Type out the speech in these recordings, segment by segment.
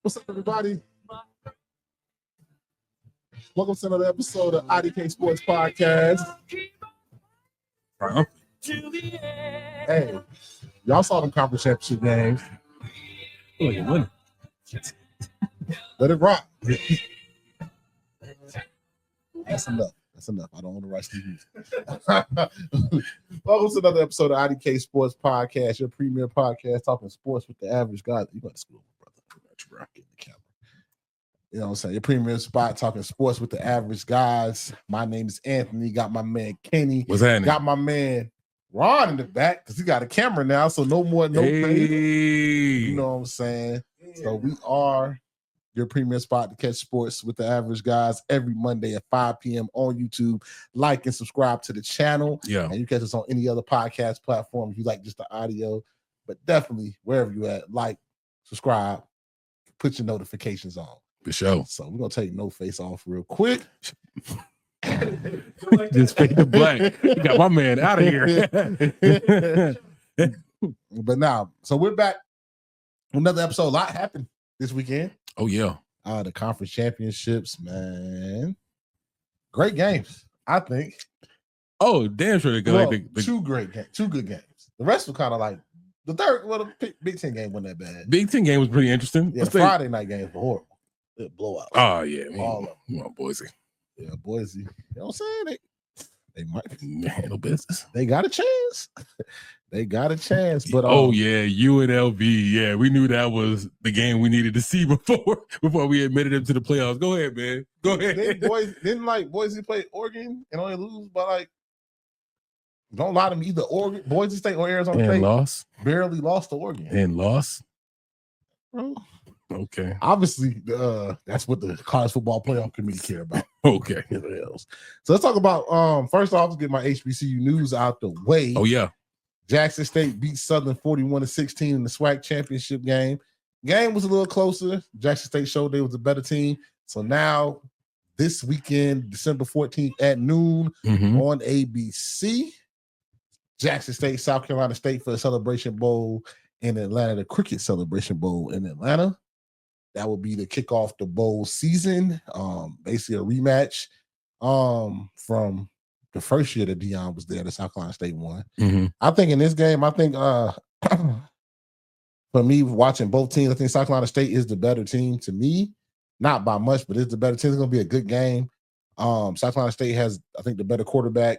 What's up, everybody? Welcome to another episode of IDK Sports Podcast. Hey, y'all saw them conference championship games. Oh, you winning. Let it rock. That's enough. That's enough. I don't want to rush the music. Welcome to another episode of IDK Sports Podcast, your premier podcast talking sports with the average guy. You got to school, brother. You rocking the camera. You know what I'm saying? Your premier spot talking sports with the average guys. My name is Anthony. Got my man Kenny. What's happening? Got my man Ron in the back because he got a camera now, so no more face. You know what I'm saying? So we are your premier spot to catch sports with the average guys every Monday at 5 p.m. on YouTube. Like and subscribe to the channel. Yeah. And you catch us on any other podcast platform if you like just the audio. But definitely, wherever you at, like, subscribe, put your notifications on. For sure. So we're going to take No Face off real quick. Just fade to black. You got my man out of here. But now, so we're back. Another episode. A lot happened this weekend. Oh, yeah. The conference championships, man. Great games, I think. Oh, damn sure. Well, two good games. The rest were kind of like the Big Ten game wasn't that bad. Big Ten game was pretty interesting. Yeah, the Friday night games were horrible. Blowout. Oh, yeah. All of them. Come on, Boise. Yeah, Boise. You know what I'm saying? They might handle business. They got a chance. They got a chance. But yeah, UNLV. Yeah, we knew that was the game we needed to see before we admitted them to the playoffs. Go ahead, man. Go ahead. Didn't Boise play Oregon and only lose by don't lie to me, either Oregon, Boise State or Arizona State lost. Barely lost to Oregon. And lost. Bro. Okay. Obviously, that's what the college football playoff committee care about. Okay. So let's talk about first off, let's get my HBCU news out the way. Oh, yeah. Jackson State beat Southern 41-16 in the SWAC championship game. Game was a little closer. Jackson State showed they was a better team. So now this weekend, December 14th at noon on ABC, Jackson State, South Carolina State for the Celebration Bowl in Atlanta, the Cricket Celebration Bowl in Atlanta. That will be to kick off the bowl season. Basically a rematch from the first year that Deion was there, the South Carolina State won. I think in this game, for me, watching both teams, I think South Carolina State is the better team to me. Not by much, but it's the better team. It's going to be a good game. South Carolina State has, I think, the better quarterback,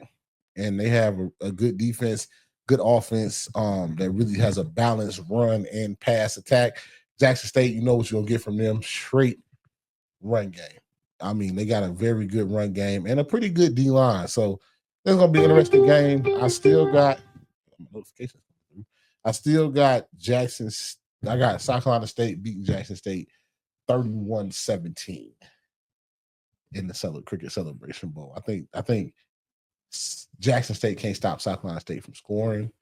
and they have a good defense, good offense that really has a balanced run and pass attack. Jackson State, you know what you're going to get from them, straight run game. I mean, they got a very good run game and a pretty good D-line. So it's going to be an interesting game. I still got notifications. I got South Carolina State beating Jackson State 31-17 in the Cricket Celebration Bowl. I think Jackson State can't stop South Carolina State from scoring.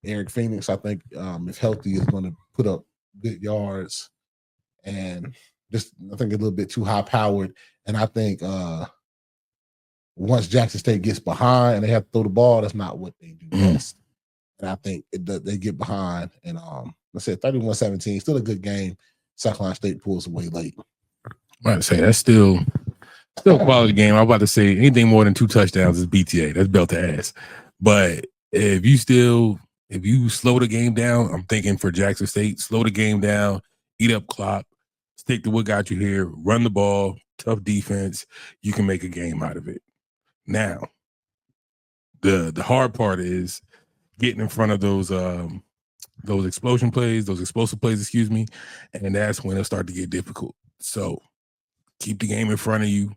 Eric Phoenix, I think, if healthy, is going to put up good yards and just, I think, a little bit too high powered. And I think once Jackson State gets behind and they have to throw the ball, that's not what they do best. And I think they get behind. And let's say 31-17, still a good game. South Carolina State pulls away late. I'm about to say that's still a quality game. I'm about to say anything more than 2 touchdowns is BTA. That's belt to ass. But if you slow the game down, I'm thinking for Jackson State, slow the game down, eat up clock, stick to what got you here, run the ball, tough defense, you can make a game out of it. Now, the hard part is getting in front of those explosive plays, and that's when it'll start to get difficult. So keep the game in front of you,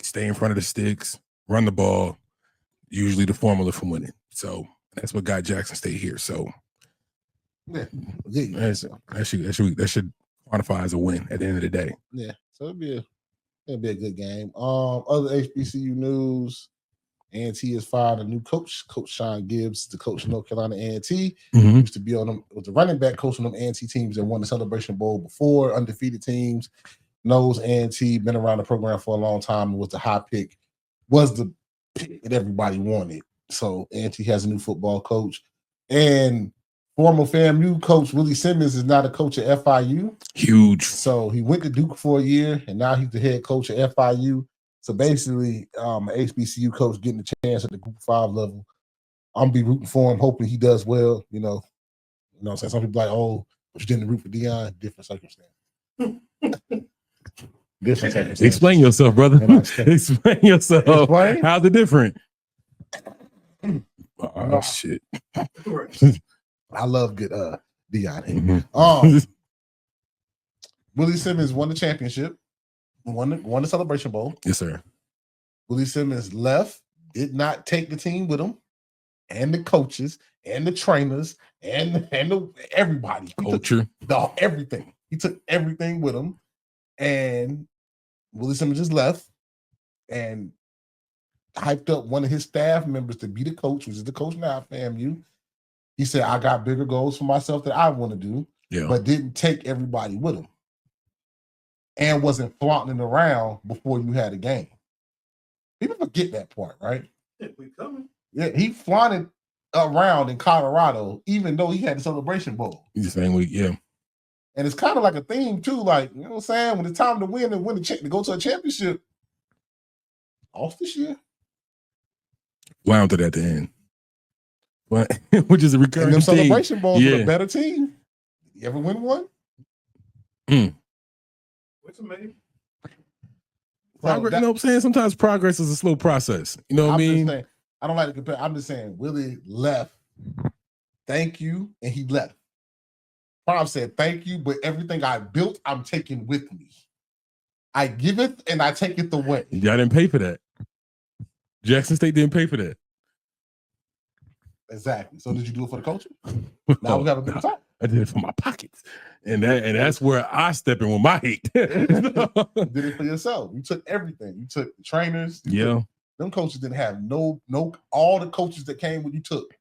stay in front of the sticks, run the ball, usually the formula for winning. So that's what got Jackson State here. So yeah, that should quantify as a win at the end of the day. Yeah, so it'll be a good game. Other HBCU news: A&T has fired a new coach, Coach Sean Gibbs, the coach of North Carolina A&T. Used to be on them, was the running back coach on them A&T teams that won the Celebration Bowl before, undefeated teams. Knows A&T, been around the program for a long time, was the high pick, was the pick that everybody wanted. So A&T has a new football coach. And Former FAMU coach Willie Simmons is now the coach at FIU. Huge. So he went to Duke for a year, and now he's the head coach at FIU. So basically, an HBCU coach getting a chance at the Group 5 level. I'm gonna be rooting for him, hoping he does well. You know what I'm saying? Some people like, oh, but you didn't root for Deion. Different circumstance. Different circumstance. Explain yourself, brother. Explain yourself. Explain? How's it different? Oh shit. I love good Deion. Mm-hmm. Willie Simmons won the championship, won the Celebration Bowl. Yes, sir. Willie Simmons left, did not take the team with him, and the coaches, and the trainers, and everybody. Culture. Everything. He took everything with him, and Willie Simmons just left and hyped up one of his staff members to be the coach, which is the coach now at FAMU. He said, I got bigger goals for myself that I want to do, but didn't take everybody with him. And wasn't flaunting around before you had a game. People forget that part, right? We coming. Yeah, he flaunted around in Colorado, even though he had the Celebration Bowl. He's the same week, yeah. And it's kind of like a theme too, like, you know what I'm saying? When it's time to win and to go to a championship, off this year. Wound it at the end. Which is a recurring and them theme. Celebration Bowls with a better team. You ever win one? What's the name? Progress, you know what I'm saying? Sometimes progress is a slow process. You know what I mean? Saying, I don't like to compare. I'm just saying Willie left. Thank you. And he left. Prime said, thank you, but everything I built, I'm taking with me. I give it and I take it away. Y'all didn't pay for that. Jackson State didn't pay for that. Exactly. So did you do it for the culture? Now we got a good time. I did it for my pockets. And that's where I step in with my hate. You did it for yourself. You took everything. You took the trainers. Them coaches didn't have no all the coaches that came when you took.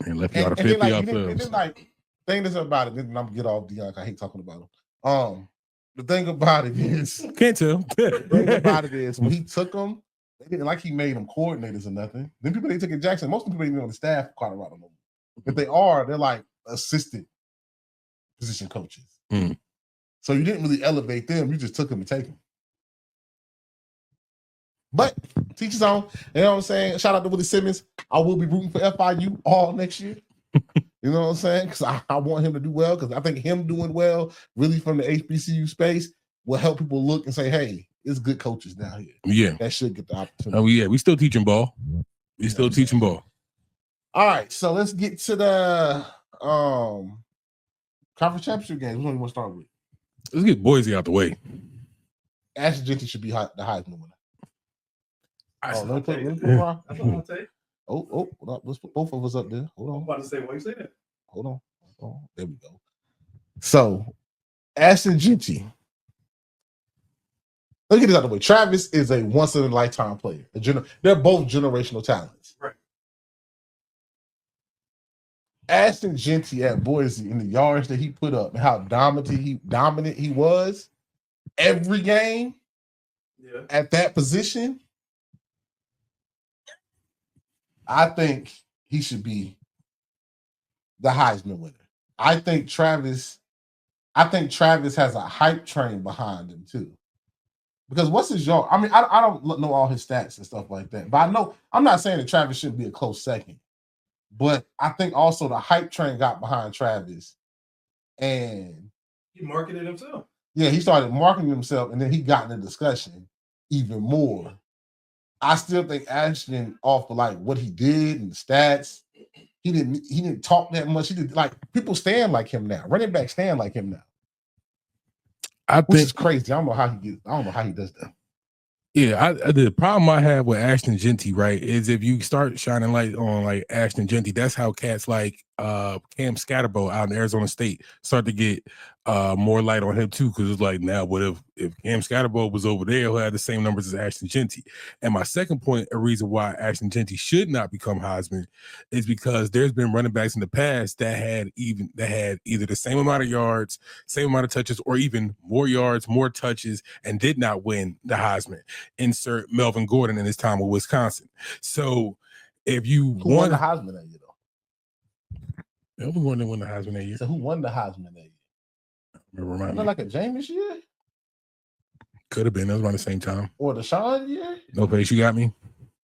And left y'all to fend for yourselves. And then like thing that's about it, then I'm gonna get off Deion. I hate talking about him. The thing about it is can't tell. The thing about it is when he took them, they didn't like he made them coordinators or nothing. Then people they took at Jackson, most of the people ain't even on the staff of Colorado no more. If they are, they're like assistant position coaches. So you didn't really elevate them, you just took them and take them. But teach his own, you know what I'm saying? Shout out to Willie Simmons. I will be rooting for FIU all next year. You know what I'm saying? Because I want him to do well, because I think him doing well, really from the HBCU space, will help people look and say, hey, it's good coaches down here. Yeah. That should get the opportunity. Oh, yeah. We still teaching ball. We still teaching ball. All right. So let's get to the conference championship game. Which one you want to start with? Let's get Boise out the way. Ashton Jeanty should be the Heisman winner. That's what I'll take. Let's put both of us up there. Hold on. I'm about to say, why you say that? Hold on. There we go. So, Ashton Jeanty. Let's get this out of the way. Travis is a once-in-a-lifetime player. They're both generational talents. Right. Ashton Jeanty at Boise, in the yards that he put up and how dominant he was every game at that position, I think he should be the Heisman winner. I think Travis has a hype train behind him too. Because what's his yard? I mean, I don't know all his stats and stuff like that, but I know I'm not saying that Travis shouldn't be a close second, but I think also the hype train got behind Travis, and he marketed himself. Yeah, he started marketing himself, and then he got in the discussion even more. I still think Ashton, off of like what he did and the stats, he didn't talk that much. He did like people stand like him now. Running back stand like him now. Which is crazy. I don't know how he does that. Yeah, the problem I have with Ashton Jeanty, right, is if you start shining light on like Ashton Jeanty, that's how cats like Cam Scatterbo out in Arizona State start to get more light on him too, because it's like, now what if Cam Scatterbo was over there, who had the same numbers as Ashton Jeanty? And my second point, a reason why Ashton Jeanty should not become Heisman, is because there's been running backs in the past that had either the same amount of yards, same amount of touches, or even more yards, more touches, and did not win the Heisman. Insert Melvin Gordon in his time with Wisconsin. So if you won the Heisman that year, though? Melvin Gordon didn't win the Heisman that year. So who won the Heisman that year? Remind Wasn't me. it like a Jameis year Could have been. That was around the same time. or the Deshaun year? No face, you got me.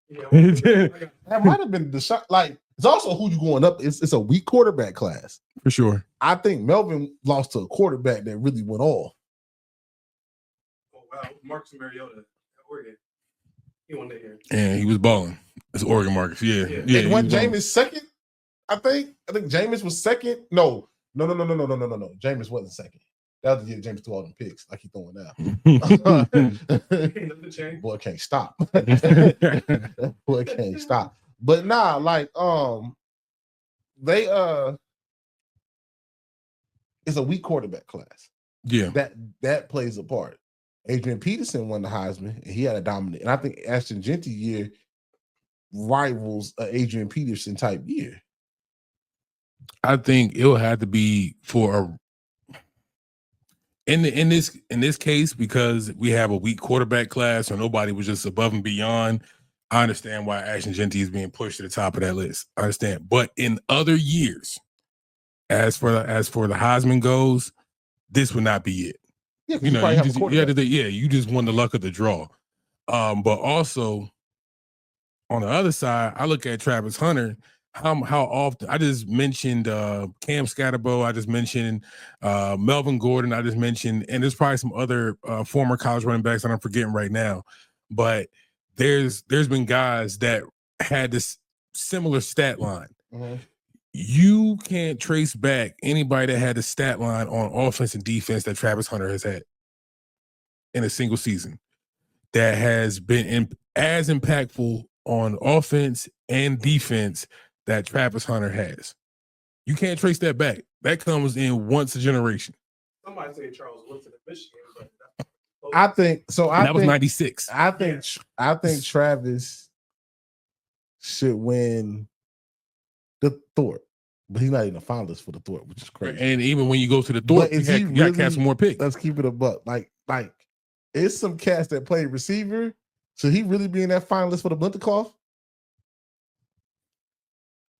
Yeah, I got- That might have been Deshaun. Like it's also who you going up. It's a weak quarterback class. For sure. I think Melvin lost to a quarterback that really went off. Oh wow, Marcus Mariota, Oregon. He won that year. And he was balling. It's Oregon Marcus. Yeah. Yeah. Yeah. And he when was balling. Jameis second, I think Jameis was second. No. Jameis wasn't second. That was the year Jameis threw all them picks like he throwing now. Ain't nothing changed. Boy can't stop. Boy can't stop. But nah, like they it's a weak quarterback class. Yeah. That plays a part. Adrian Peterson won the Heisman and he had a dominant. And I think Ashton Genty year rivals a Adrian Peterson type year. I think it'll have to be for a in this case, because we have a weak quarterback class, so nobody was just above and beyond. I understand why Ashton Genty is being pushed to the top of that list. I understand, but in other years, as for the Heisman goes, this would not be it. Yeah, You know, you just won the luck of the draw. But also on the other side, I look at Travis Hunter. How often I just mentioned Cam Scatterbo, I just mentioned Melvin Gordon, I just mentioned, and there's probably some other former college running backs that I'm forgetting right now, but there's been guys that had this similar stat line. Mm-hmm. You can't trace back anybody that had a stat line on offense and defense that Travis Hunter has had in a single season that has been as impactful on offense and defense that Travis Hunter has. You can't trace that back. That comes in once a generation. Somebody say Charles Woodson at Michigan, but I think so. That was 96. I think Travis should win the Thorpe, but he's not even a finalist for the Thorpe, which is crazy. And even when you go to the Thorpe, you got to catch some more picks. Let's keep it a buck. Like it's some cats that play receiver. Should he really be in that finalist for the Blintercloth?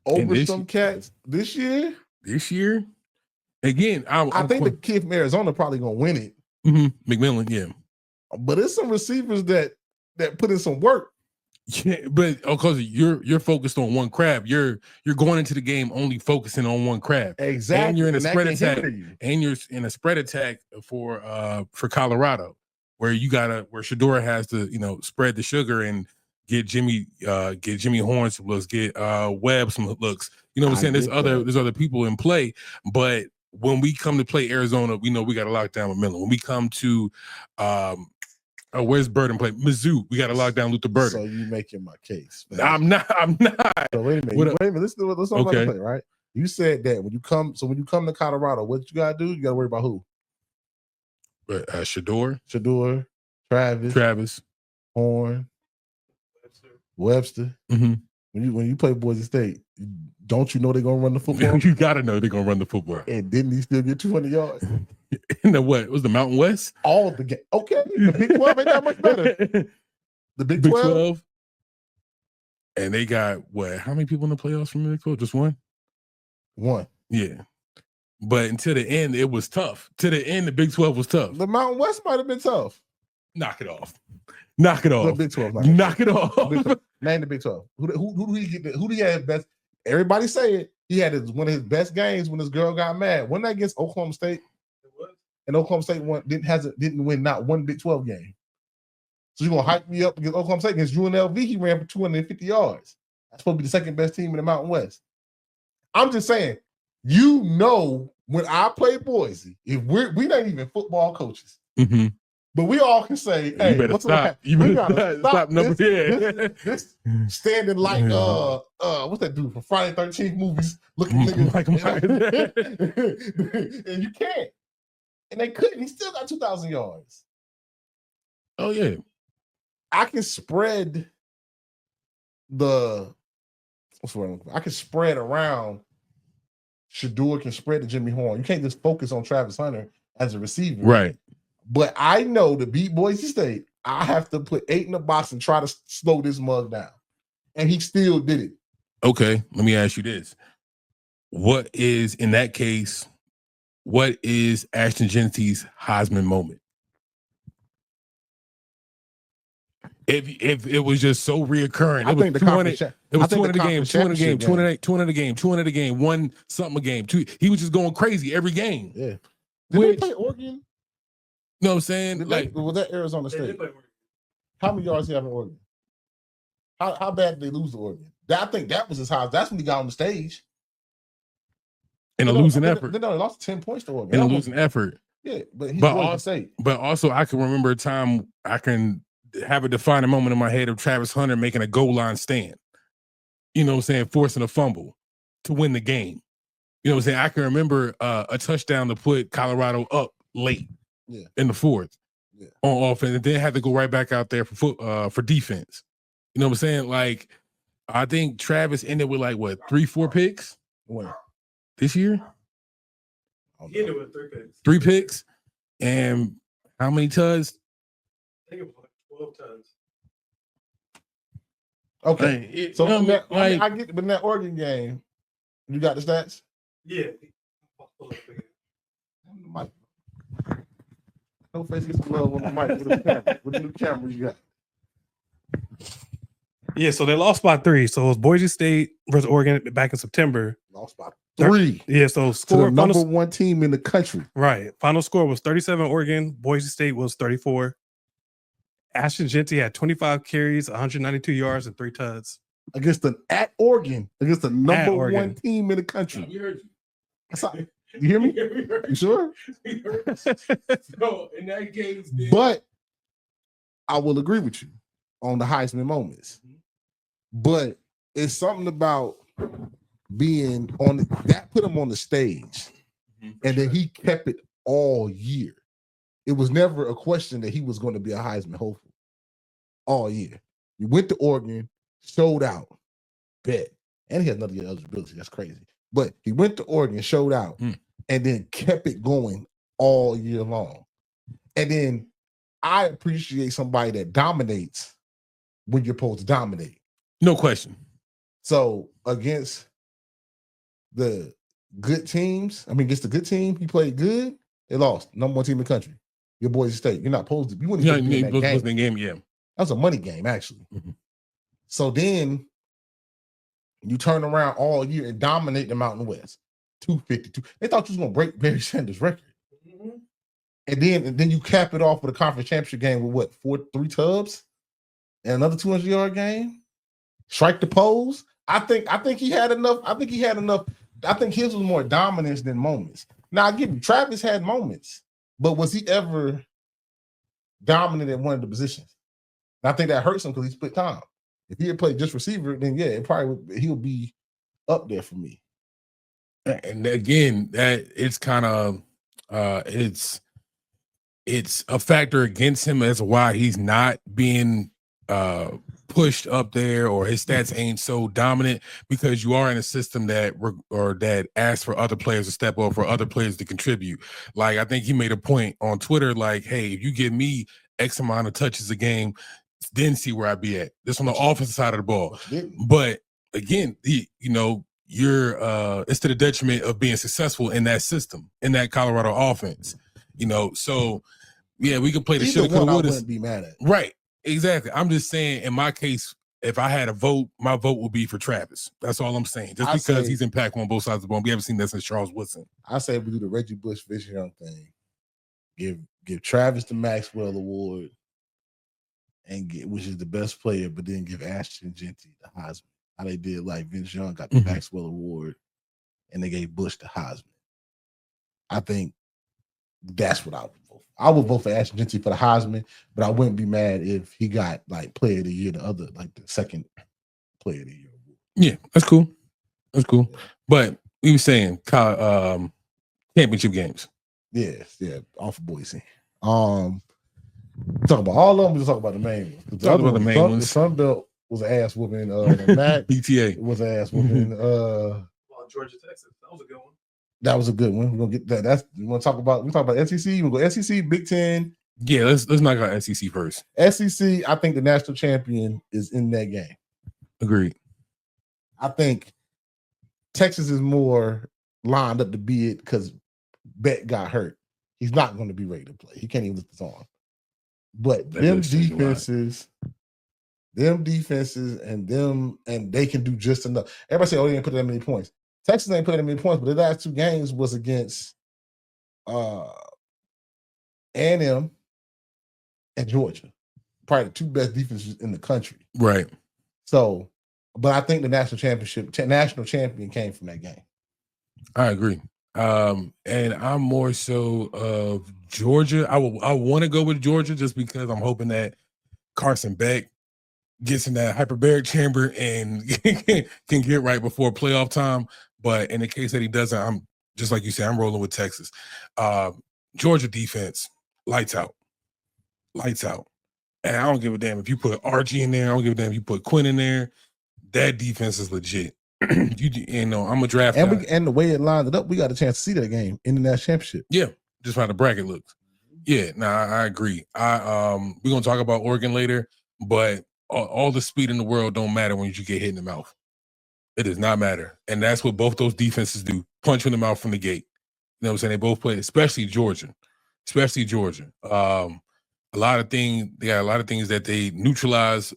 Over some cats this year? This year? Again, I think the kid from Arizona probably gonna win it. Mm-hmm. McMillan, yeah. But it's some receivers that put in some work. Yeah, but because you're focused on one crab, you're going into the game only focusing on one crab. Exactly. And you're in a spread attack, and you're in a spread attack for Colorado, where Shedeur has to spread the sugar and get Jimmy Horn some looks, get Webb some looks. You know what I'm saying? There's other people in play, but when we come to play Arizona, we know we got to lock down McMillan. When we come to where's Burden play? Mizzou, we got to lock down Luther Burden. So you making my case. Man. I'm not. So wait a minute. Let's do it. Let's talk about the play, right? You said that when you come to Colorado, what you gotta do? You gotta worry about who? Shedeur, Travis, Horn, Webster. Mm-hmm. When you play Boise State, don't you know they're gonna run the football? You gotta know they're gonna run the football. And didn't he still get 200 yards? In the what? It was the Mountain West? All the game. Okay, the Big 12 ain't that much better. The Big 12. And they got what? How many people in the playoffs from the Big 12? Just one? One. Yeah. But until the end, it was tough. To the end, the Big 12 was tough. The Mountain West might have been tough. Knock it off. Knock it off. The Big 12. Knock it off. Name the Big 12. Who do he get? Who do he have best? Everybody say it. He had one of his best games when his girl got mad. Wasn't that against Oklahoma State? it was. And Oklahoma State didn't win not one Big 12 game. So you're gonna hype me up against Oklahoma State against UNLV? He ran for 250 yards. That's supposed to be the second best team in the Mountain West. I'm just saying, when I play Boise, if we're not even football coaches, mm-hmm. but we all can say, "Hey, you better what's stop. You better stop number this standing like what's that dude from Friday 13th movies looking nigga, and you can't." And they couldn't. He still got 2,000 yards. Oh yeah. I can spread I can spread around. Shedeur can spread to Jimmy Horn. You can't just focus on Travis Hunter as a receiver. Right. But I know to beat Boise State, I have to put 8 in the box and try to slow this mug down. And he still did it. Okay. Let me ask you this. what is in that case? What is Ashton Genty's Heisman moment? If it was just so reoccurring, I think the 200. conference. It was I think 200 the a game, conference 200 a game, championship 200, 200 a game, 200 a game, one something a game. He was just going crazy every game. Yeah. Did Which, they play Oregon? you know what I'm saying? Like, was that Arizona They did State? play Oregon. How many yards he have in Oregon? How bad did they lose to Oregon? I think that was his highest. That's when he got on the stage. In a losing effort. They lost 10 points to Oregon. In a losing effort. Yeah, but he's But Boise also, State. but also, I can remember a time I can have a defining moment in my head of Travis Hunter making a goal line stand. You know what I'm saying? Forcing a fumble to win the game. You know what I'm saying? I can remember a touchdown to put Colorado up late in the fourth on offense, and then had to go right back out there for defense. You know what I'm saying? Like, I think Travis ended with 3-4 picks this year. He ended with 3 picks. 3 picks, and how many tuds? I think it was 12 tons. Okay, so I get, but in that Oregon game, you got the stats? Yeah. No face gets the love on the mic with the camera. With the new camera you got. Yeah, so they lost by 3. So it was Boise State versus Oregon back in September. Lost by 3. Yeah, so To the score number one team in the country. right. Final score was 37 Oregon. Boise State was 34. Ashton Genty had 25 carries, 192 yards, and 3 tuds. Against the Oregon, against the number Oregon. one team in the country. We heard you. That's all, you hear me? You sure? So in that case, But I will agree with you on the Heisman moments. But it's something about being on that put him on the stage, and then he kept it all year. It was never a question that he was going to be a Heisman hopeful all year. He went to Oregon, showed out, bet, and he had another year eligibility. That's crazy. But he went to Oregon, showed out, and then kept it going all year long. And then I appreciate somebody that dominates when you're supposed to dominate. No question. So against the good teams, against the good team, he played good. They lost. Number one team in the country. Your Boise State. You're not supposed to. You wouldn't even be in that game. Yeah. That was a money game, actually. So then you turn around all year and dominate the Mountain West. 252. They thought you was gonna break Barry Sanders' record. And then you cap it off with a conference championship game with what? 3 tubs and another 200-yard game. Strike the pose. I think he had enough. I think his was more dominance than moments. Now I give you, Travis had moments, but was he ever dominant at one of the positions? And I think that hurts him because he split time. If he had played just receiver, then yeah, he'll be up there for me. And again, that it's kind of it's a factor against him as to why he's not being pushed up there, or his stats ain't so dominant, because you are in a system that asks for other players to step up, for other players to contribute. Like, I think he made a point on Twitter, like, hey, if you give me X amount of touches a game, then see where I be at. This on the offensive side of the ball. But again, you're it's to the detriment of being successful in that system, in that Colorado offense. So yeah, we can play the shoulda, coulda, woulda. I wouldn't be mad at. Right. Exactly. I'm just saying, in my case, if I had a vote, my vote would be for Travis. That's all I'm saying. Just because he's impactful on both sides of the ball. We haven't seen that since Charles Woodson. I say we do the Reggie Bush Fish Young thing. Give Travis the Maxwell Award, and which is the best player, but then give Ashton Genty the Heisman. How they did, like Vince Young got the Maxwell Award, and they gave Bush the Heisman. I think that's what I would vote for. I would vote for Ashton Genty for the Heisman, but I wouldn't be mad if he got like Player of the Year, the second Player of the Year award. Yeah, that's cool. That's cool. But we were saying championship games. Yes, yeah, off of Boise. Talk about all of them. We just talk about the main ones. Talk about the main ones. The Sun Belt was an ass whooping. Mac BTA was an ass whooping. Georgia, Texas. That was a good one. That was a good one. We're gonna get that. We talk about SEC. We'll go SEC, Big Ten. Yeah, let's knock out SEC first. SEC, I think the national champion is in that game. Agreed. I think Texas is more lined up to be it because Beck got hurt. He's not going to be ready to play. He can't even lift his arm. But That them does change a lot. defenses, and they can do just enough. Everybody say, "Oh, they didn't put that many points." Texas ain't put that many points, but the last 2 games was against A&M and Georgia, probably the 2 best defenses in the country. Right. So, but I think the national champion came from that game. I agree. And I'm more so of Georgia. I want to go with Georgia just because I'm hoping that Carson Beck gets in that hyperbaric chamber and can get right before playoff time. But in the case that he doesn't, I'm just like you said, I'm rolling with Texas. Georgia defense, lights out. And I don't give a damn if you put Archie in there. I don't give a damn if you put Quinn in there. That defense is legit. You know, I'm a draft guy. And the way it lined it up, we got a chance to see that game in the national championship. Yeah, just how the bracket looks. Yeah, I agree. We're gonna talk about Oregon later, but all the speed in the world don't matter when you get hit in the mouth. It does not matter, and that's what both those defenses do: punch in the mouth from the gate. You know what I'm saying? They both play, especially Georgia. They got a lot of things that they neutralize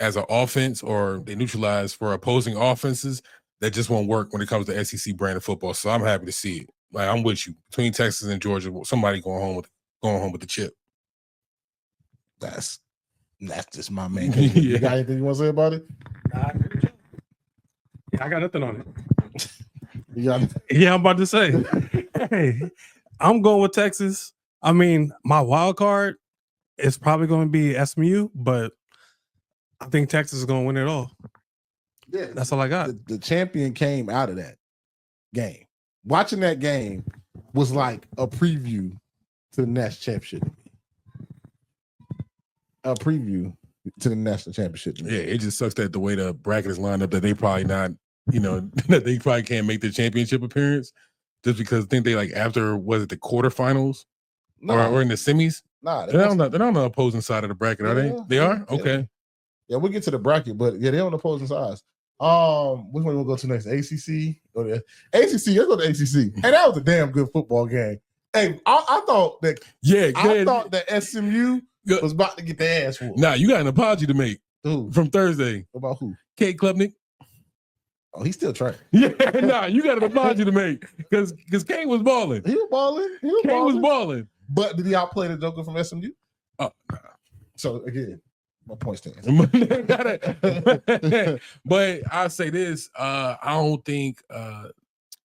as an offense, or they neutralize for opposing offenses that just won't work when it comes to SEC brand of football. So I'm happy to see it. Like, I'm with you. Between Texas and Georgia, somebody going home with the chip. That's just my man. You got anything you want to say about it? I agree with you. Yeah, I got nothing on it. Yeah, I'm about to say, hey, I'm going with Texas. I mean, my wild card is probably going to be SMU, but I think Texas is going to win it all. Yeah, that's all I got. The champion came out of that game. Watching that game was like a preview to the national championship. A preview to the national championship. Yeah, it just sucks that the way the bracket is lined up that they probably not, that they probably can't make the championship appearance just because I think they like after, was it the quarterfinals or in the semis? Nah, they're not on the opposing side of the bracket, are they? They are? Okay. Yeah, we'll get to the bracket, but yeah, they're on the opposing sides. Which one we'll go to next? ACC or the ACC? Let's go to ACC. Hey, that was a damn good football game. Hey, I thought that. Yeah, I thought that SMU was about to get their ass whooped. Nah, you got an apology to make. Who? From Thursday. About who? Kate Klubnik. Oh, he's still trying. Yeah, nah, you got an apology to make because Kane was balling. He was balling. Kane was balling. But did he outplay the Joker from SMU? Oh, nah. So again, my point stands. But I'll say this: I don't think.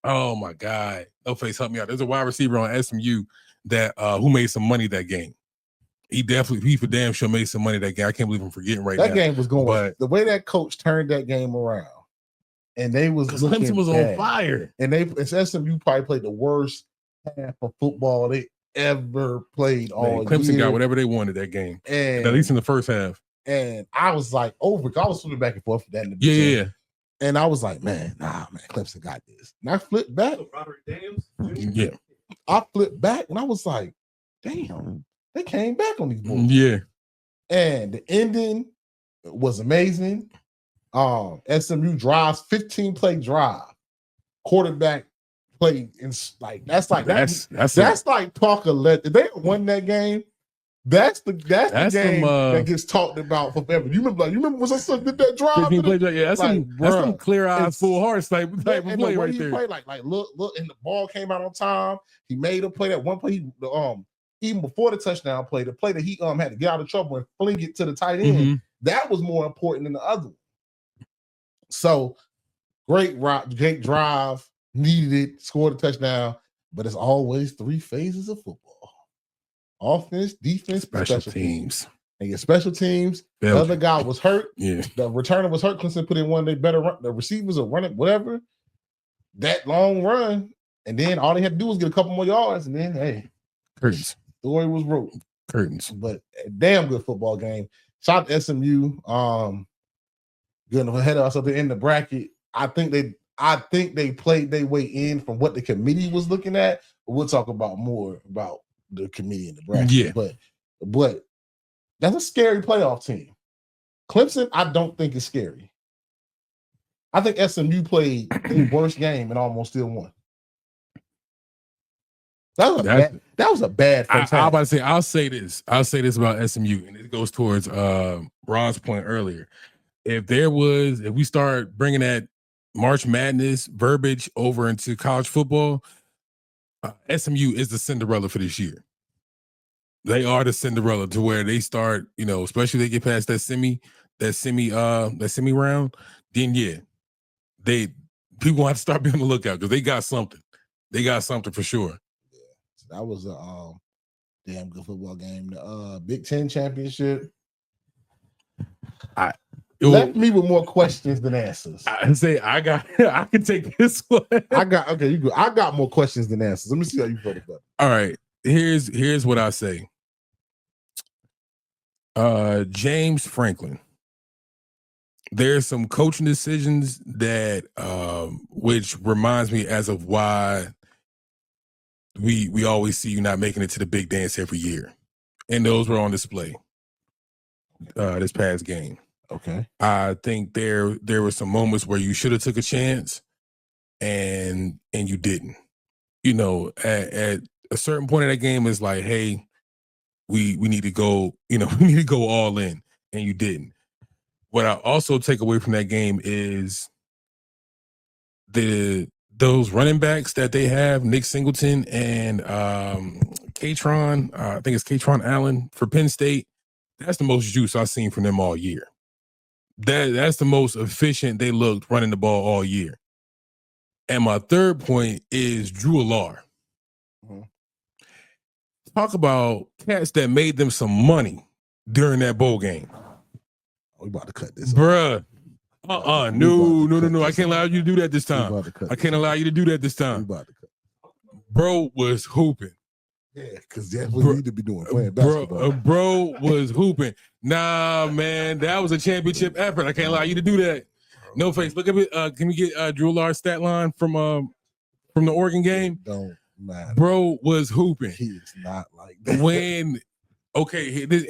Oh my God, No Face, help me out. There's a wide receiver on SMU that who made some money that game. He for damn sure made some money that game. I can't believe I'm forgetting now. That game was going. But the way that coach turned that game around, and they was Clemson was on fire, and SMU probably played the worst half of football they ever played all Clemson year. got whatever they wanted that game, and at least in the first half. And I was like, I was flipping back and forth for that in the beginning. Yeah. And I was like, man, Clemson got this. And I flipped back. Roderick Daniels. Yeah. I flipped back and I was like, damn, they came back on these boys. Yeah. And the ending was amazing. SMU drives, 15-play drive. Quarterback played in that's like Parker led. If they won that game, that's the game that gets talked about forever. You remember when son did that drive? Yeah, that's some clear eyes, full hearts type of play right there. Played, like look, and the ball came out on time. He made a play. That one play, even before the touchdown play, the play that he had to get out of trouble and fling it to the tight end, that was more important than the other one. So great drive, needed it, scored a touchdown, but it's always 3 phases of football. Offense, defense, special teams. And your special teams, the other guy was hurt. Yeah. The returner was hurt. Clemson put in one of their better run. The receivers are running, whatever. That long run. And then all they had to do was get a couple more yards. And then, hey. Curtains. Story was wrote. Curtains. But a damn good football game. Shout out to SMU. Getting ahead of us up in the bracket. I think they played their way in from what the committee was looking at. But we'll talk about more about the committee in the bracket. Yeah. But that's a scary playoff team. Clemson, I don't think is scary. I think SMU played the worst game and almost still won. That was a bad first I'm half. about to say, I'll say this about SMU, and it goes towards Ron's point earlier. If we start bringing that March Madness verbiage over into college football, SMU is the Cinderella for this year. They are the Cinderella to where they start, especially if they get past that semi round, then yeah, people have to start being on the lookout because they got something. They got something for sure. Yeah, so that was a damn good football game. The Big Ten championship left me with more questions than answers. I can take this one. I got more questions than answers. Let me see how you feel about it. All right. Here's what I say. James Franklin. There's some coaching decisions that which reminds me as of why we always see you not making it to the big dance every year. And those were on display this past game. Okay. I think there were some moments where you should have took a chance and you didn't. At a certain point of that game is like, hey, we need to go, we need to go all in, and you didn't. What I also take away from that game is those running backs that they have, Nick Singleton and Katron, I think it's Katron Allen for Penn State. That's the most juice I've seen from them all year. That's the most efficient they looked running the ball all year. And my third point is Drew Allar. Mm-hmm. Talk about cats that made them some money during that bowl game. We about to cut this, bruh. No. I can't allow you to do that this time. I can't allow you to do that this time. Bro was hooping. Yeah, because that's what we need to be doing. Playing basketball. Bro was hooping. Nah, man, that was a championship effort. I can't allow you to do that. No face. Look at it. Can we get Drew Allar's stat line from the Oregon game? Don't matter. Bro was hooping. He is not like that. And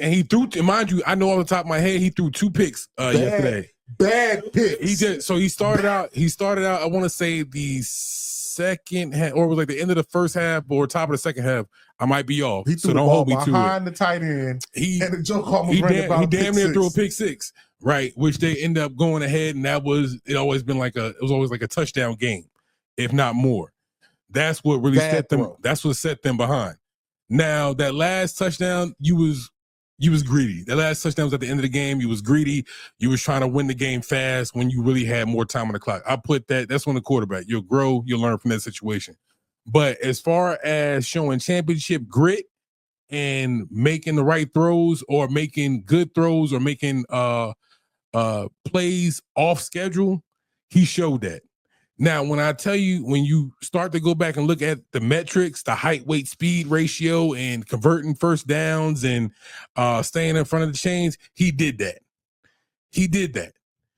he threw. Mind you, I know off the top of my head, he threw 2 picks yesterday. Bad picks. He started out. I want to say the second half, or it was like the end of the first half, or top of the second half. I might be off. He threw the ball behind the tight end. And the joke almost ran about. He damn near threw a pick 6, right? Which they end up going ahead, and it was always like a touchdown game, if not more. That's what really set them. That's what set them behind. Now that last touchdown, you was greedy. That last touchdown was at the end of the game. You was greedy. You was trying to win the game fast when you really had more time on the clock. I put that's on the quarterback. You'll grow. You'll learn from that situation. But as far as showing championship grit and making the right throws, or making good throws, or making plays off schedule, he showed that. Now, when I tell you, when you start to go back and look at the metrics, the height, weight, speed ratio, and converting first downs, and staying in front of the chains, he did that.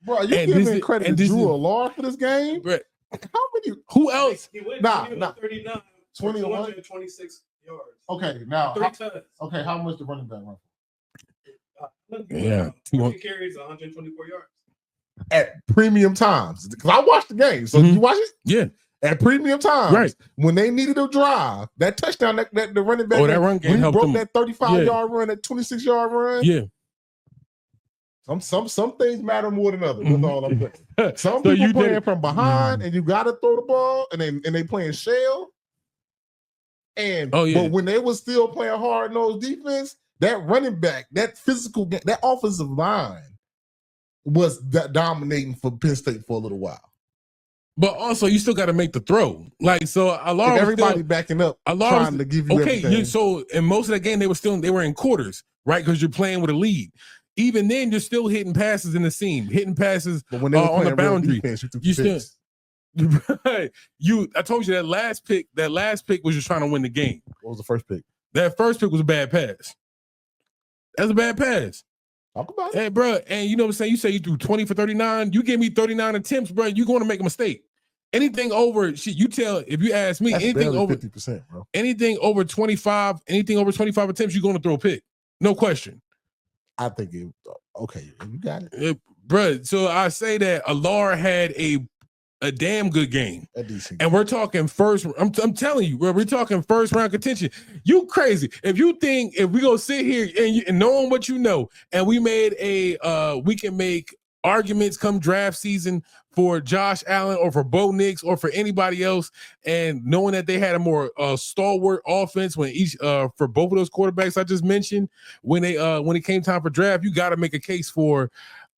Bro, are you giving credit to Drew Allar for this game? Bro, how many? Who else? Nah. 39, 226 yards. Okay, now. 3 touchdowns. Okay, how much the running back run for? Yeah, 14 carries, 124 yards. At premium times, because I watched the game. So you watch it? Yeah. At premium times, right? When they needed a drive, that touchdown, that the running back, that run game helped broke them. That 35-yard run, that 26-yard run. Yeah. Some things matter more than others. That's all I'm saying. Some people playing from behind, and you got to throw the ball, and they playing shell. And but when they was still playing hard-nosed defense, that running back, that physical, that offensive line was dominating for Penn State for a little while. But also, you still got to make the throw. Like, so Allar, everybody backing up, trying to give you everything. So in most of that game, they were in quarters, right? Because you're playing with a lead. Even then, you're still hitting passes in the seam, hitting passes but when they on the boundary. Defense, you still. Right. I told you that last pick was just trying to win the game. What was the first pick? That first pick was a bad pass. That's a bad pass. Talk about it. Hey, bro, and you know what I'm saying? You say you threw 20 for 39. You give me 39 attempts, bro. You're going to make a mistake. Anything over, if you ask me, that's anything over 50%, bro. Anything over 25 attempts, you're going to throw a pick. No question. I think okay, you got it. Bruh, so I say that Alar had a damn good game. A decent. And we're talking first. I'm telling you, we're talking first round contention. You crazy if you think if we gonna sit here and knowing what you know, and we made we can make arguments come draft season for Josh Allen or for Bo Nix or for anybody else, and knowing that they had a more stalwart offense when each for both of those quarterbacks I just mentioned, when it came time for draft, you got to make a case for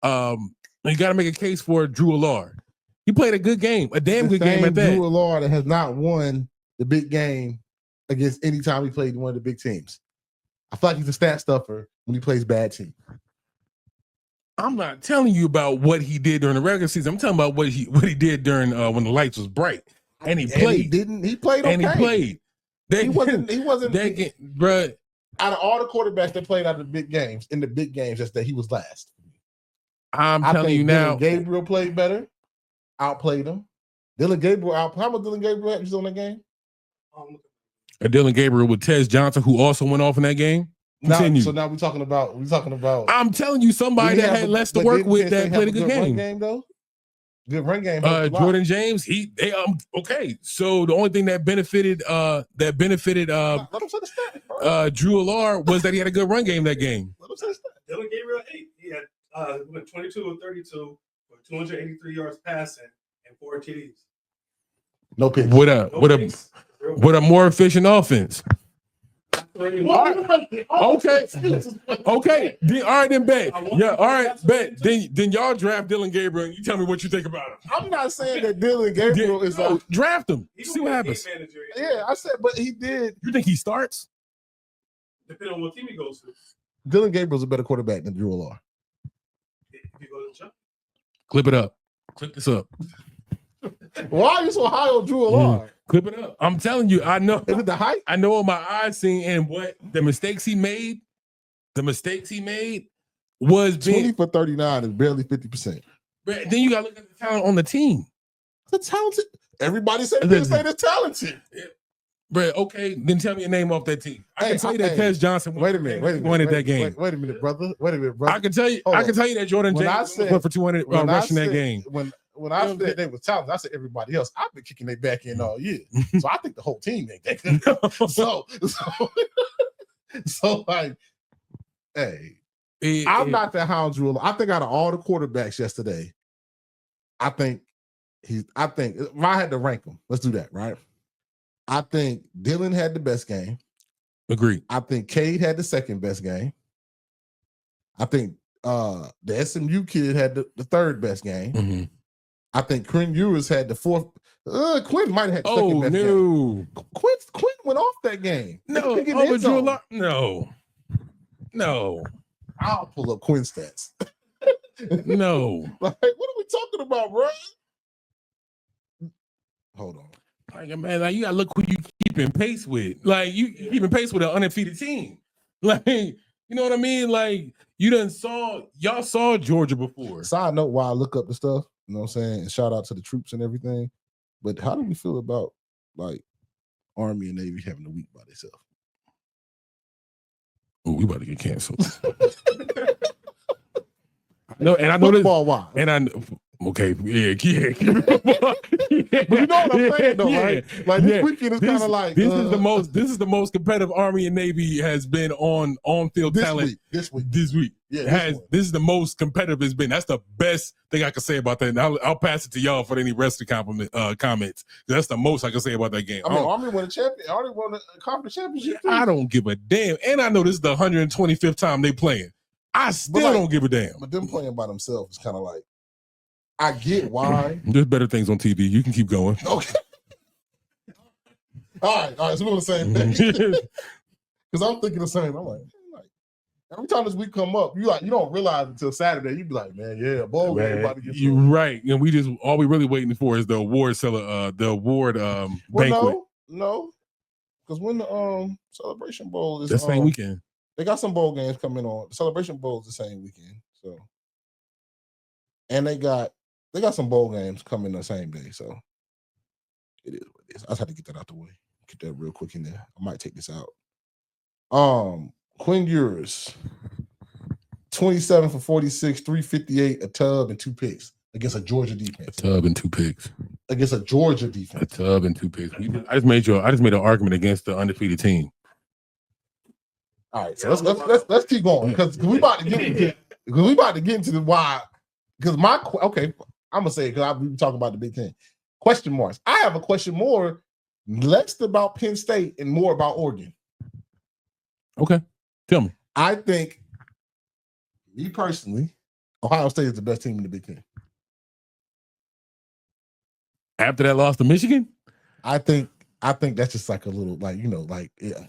Drew Allard. He played a good game, a damn good game at that. Drew Allard that has not won the big game against any time he played one of the big teams. I feel like he's a stat stuffer when he plays bad team. I'm not telling you about what he did during the regular season. I'm talking about what he did during when the lights was bright. And he played. He played okay. And he played. He wasn't bro. Out of all the quarterbacks that played out of the big games, in the big games, just that he was last. I'm telling you now. Gabriel played better. Outplayed him. Dylan Gabriel how much Dylan Gabriel had on that game? Dylan Gabriel with Tez Johnson, who also went off in that game. Continue. So now we're talking about. I'm telling you, somebody that had less to work with that played a good game. Game though. Good run game. Jordan James. Okay. So the only thing that benefited Drew Allard was that he had a good run game that game. Dylan Gabriel 8. He had 22 of 32 for 283 yards passing and 4 TDs. No picks. With a more efficient offense. Okay. All right, then bet. Yeah, all right, bet. Then y'all draft Dylan Gabriel and you tell me what you think about him. I'm not saying that Dylan Gabriel is draft him. See what happens. Yeah, I said, but he did. You think he starts? Depending on what team he goes to. Dylan Gabriel's a better quarterback than Drew Allard. If you go to the jump. Clip it up. Clip this up. Why are you so high on Drew Allard? Clip it up. I'm telling you, I know. Is it the height? I know what my eyes seen and what the mistakes he made. The mistakes he made was 20 for 39 is barely 50%. Then you got to look at the talent on the team. The talented. Everybody said they're talented. Bro, okay, then tell me a name off that team. I can tell you that Tez Johnson wait a minute, that game. Wait a minute, brother. I can tell you that Jordan James went for 200 rushing that game. When I said they were talented, I said everybody else. I've been kicking their back end all year, so I think the whole team ain't that good. so like, hey, I'm not that hound Drew. I think out of all the quarterbacks yesterday, I think if I had to rank them, let's do that, right? I think Dylan had the best game. Agreed. I think Cade had the second best game. I think the SMU kid had the third best game. Mm-hmm. I think Quinn Ewers had the fourth. Quinn might have had the second best game. Quinn went off that game. No. I'll pull up Quinn stats. No. Like, what are we talking about, bro? Hold on. Like, man, like you gotta look who you keeping pace with. Like you keeping pace with an undefeated team. Like, you know what I mean? Like y'all saw Georgia before. Side note, while I look up the stuff, you know what I'm saying? And shout out to the troops and everything. But how do we feel about like Army and Navy having a week by themselves? Oh, we about to get canceled. No, and I know football wise. And I okay, yeah. But you know what I'm saying, though, right? Like this weekend is kind of like this is the most competitive Army and Navy has been on field talent this week. Yeah, this is the most competitive it's been. That's the best thing I can say about that. And I'll pass it to y'all for any rest of the comments. That's the most I can say about that game. I mean, Army won a champion. Army won a conference championship. I don't give a damn, and I know this is the 125th time they playing. I still don't give a damn. But them playing by themselves is kind of like, I get why. There's better things on TV. You can keep going. Okay. All right. So we're on the same thing. Because I'm thinking the same. I'm like, every time this week come up, you don't realize until Saturday. You be like, man, yeah, bowl game about to get. You're right, and all we really waiting for is the award banquet. No, because when the Celebration Bowl is the same weekend. They got some bowl games coming on. The Celebration Bowl is the same weekend. So, and they got some bowl games coming the same day. So, it is what it is. I just had to get that out the way. Get that real quick in there. I might take this out. Quinn Ewers, 27 for 46, 358, a tub, and 2 picks against a Georgia defense. A tub and 2 picks. Against a Georgia A defense. tub and 2 picks. I just made an argument against the undefeated team. All right, so let's keep going because we about to get into the why. Because I'm gonna say it because we talking about the Big Ten. Question marks. I have a question more, less about Penn State and more about Oregon. Okay, tell me. I think, me personally, Ohio State is the best team in the Big Ten. After that loss to Michigan? I think that's just like a little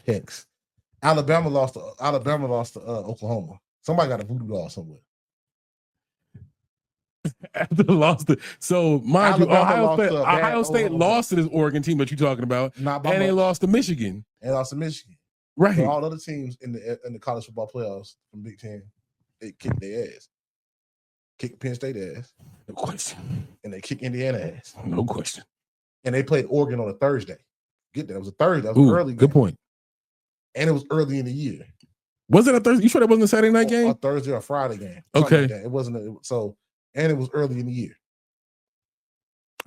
hex. Alabama lost to Oklahoma. Somebody got a voodoo doll somewhere. After the loss to, so mind you, Ohio State lost to this Oregon team that you're talking about, Not by and they much. lost to Michigan. And lost to Michigan. Right. So all other teams in the college football playoffs from Big Ten, they kicked their ass. Kicked Penn State ass. No question. And they kicked Indiana ass. No question. And they played Oregon on a Thursday. Get that. It was a Thursday. That was early. Good game. point. And it was early in the year. Was it a Thursday? You sure that wasn't a Saturday night game? A Thursday or Friday game. Okay. Like that. It wasn't. And it was early in the year.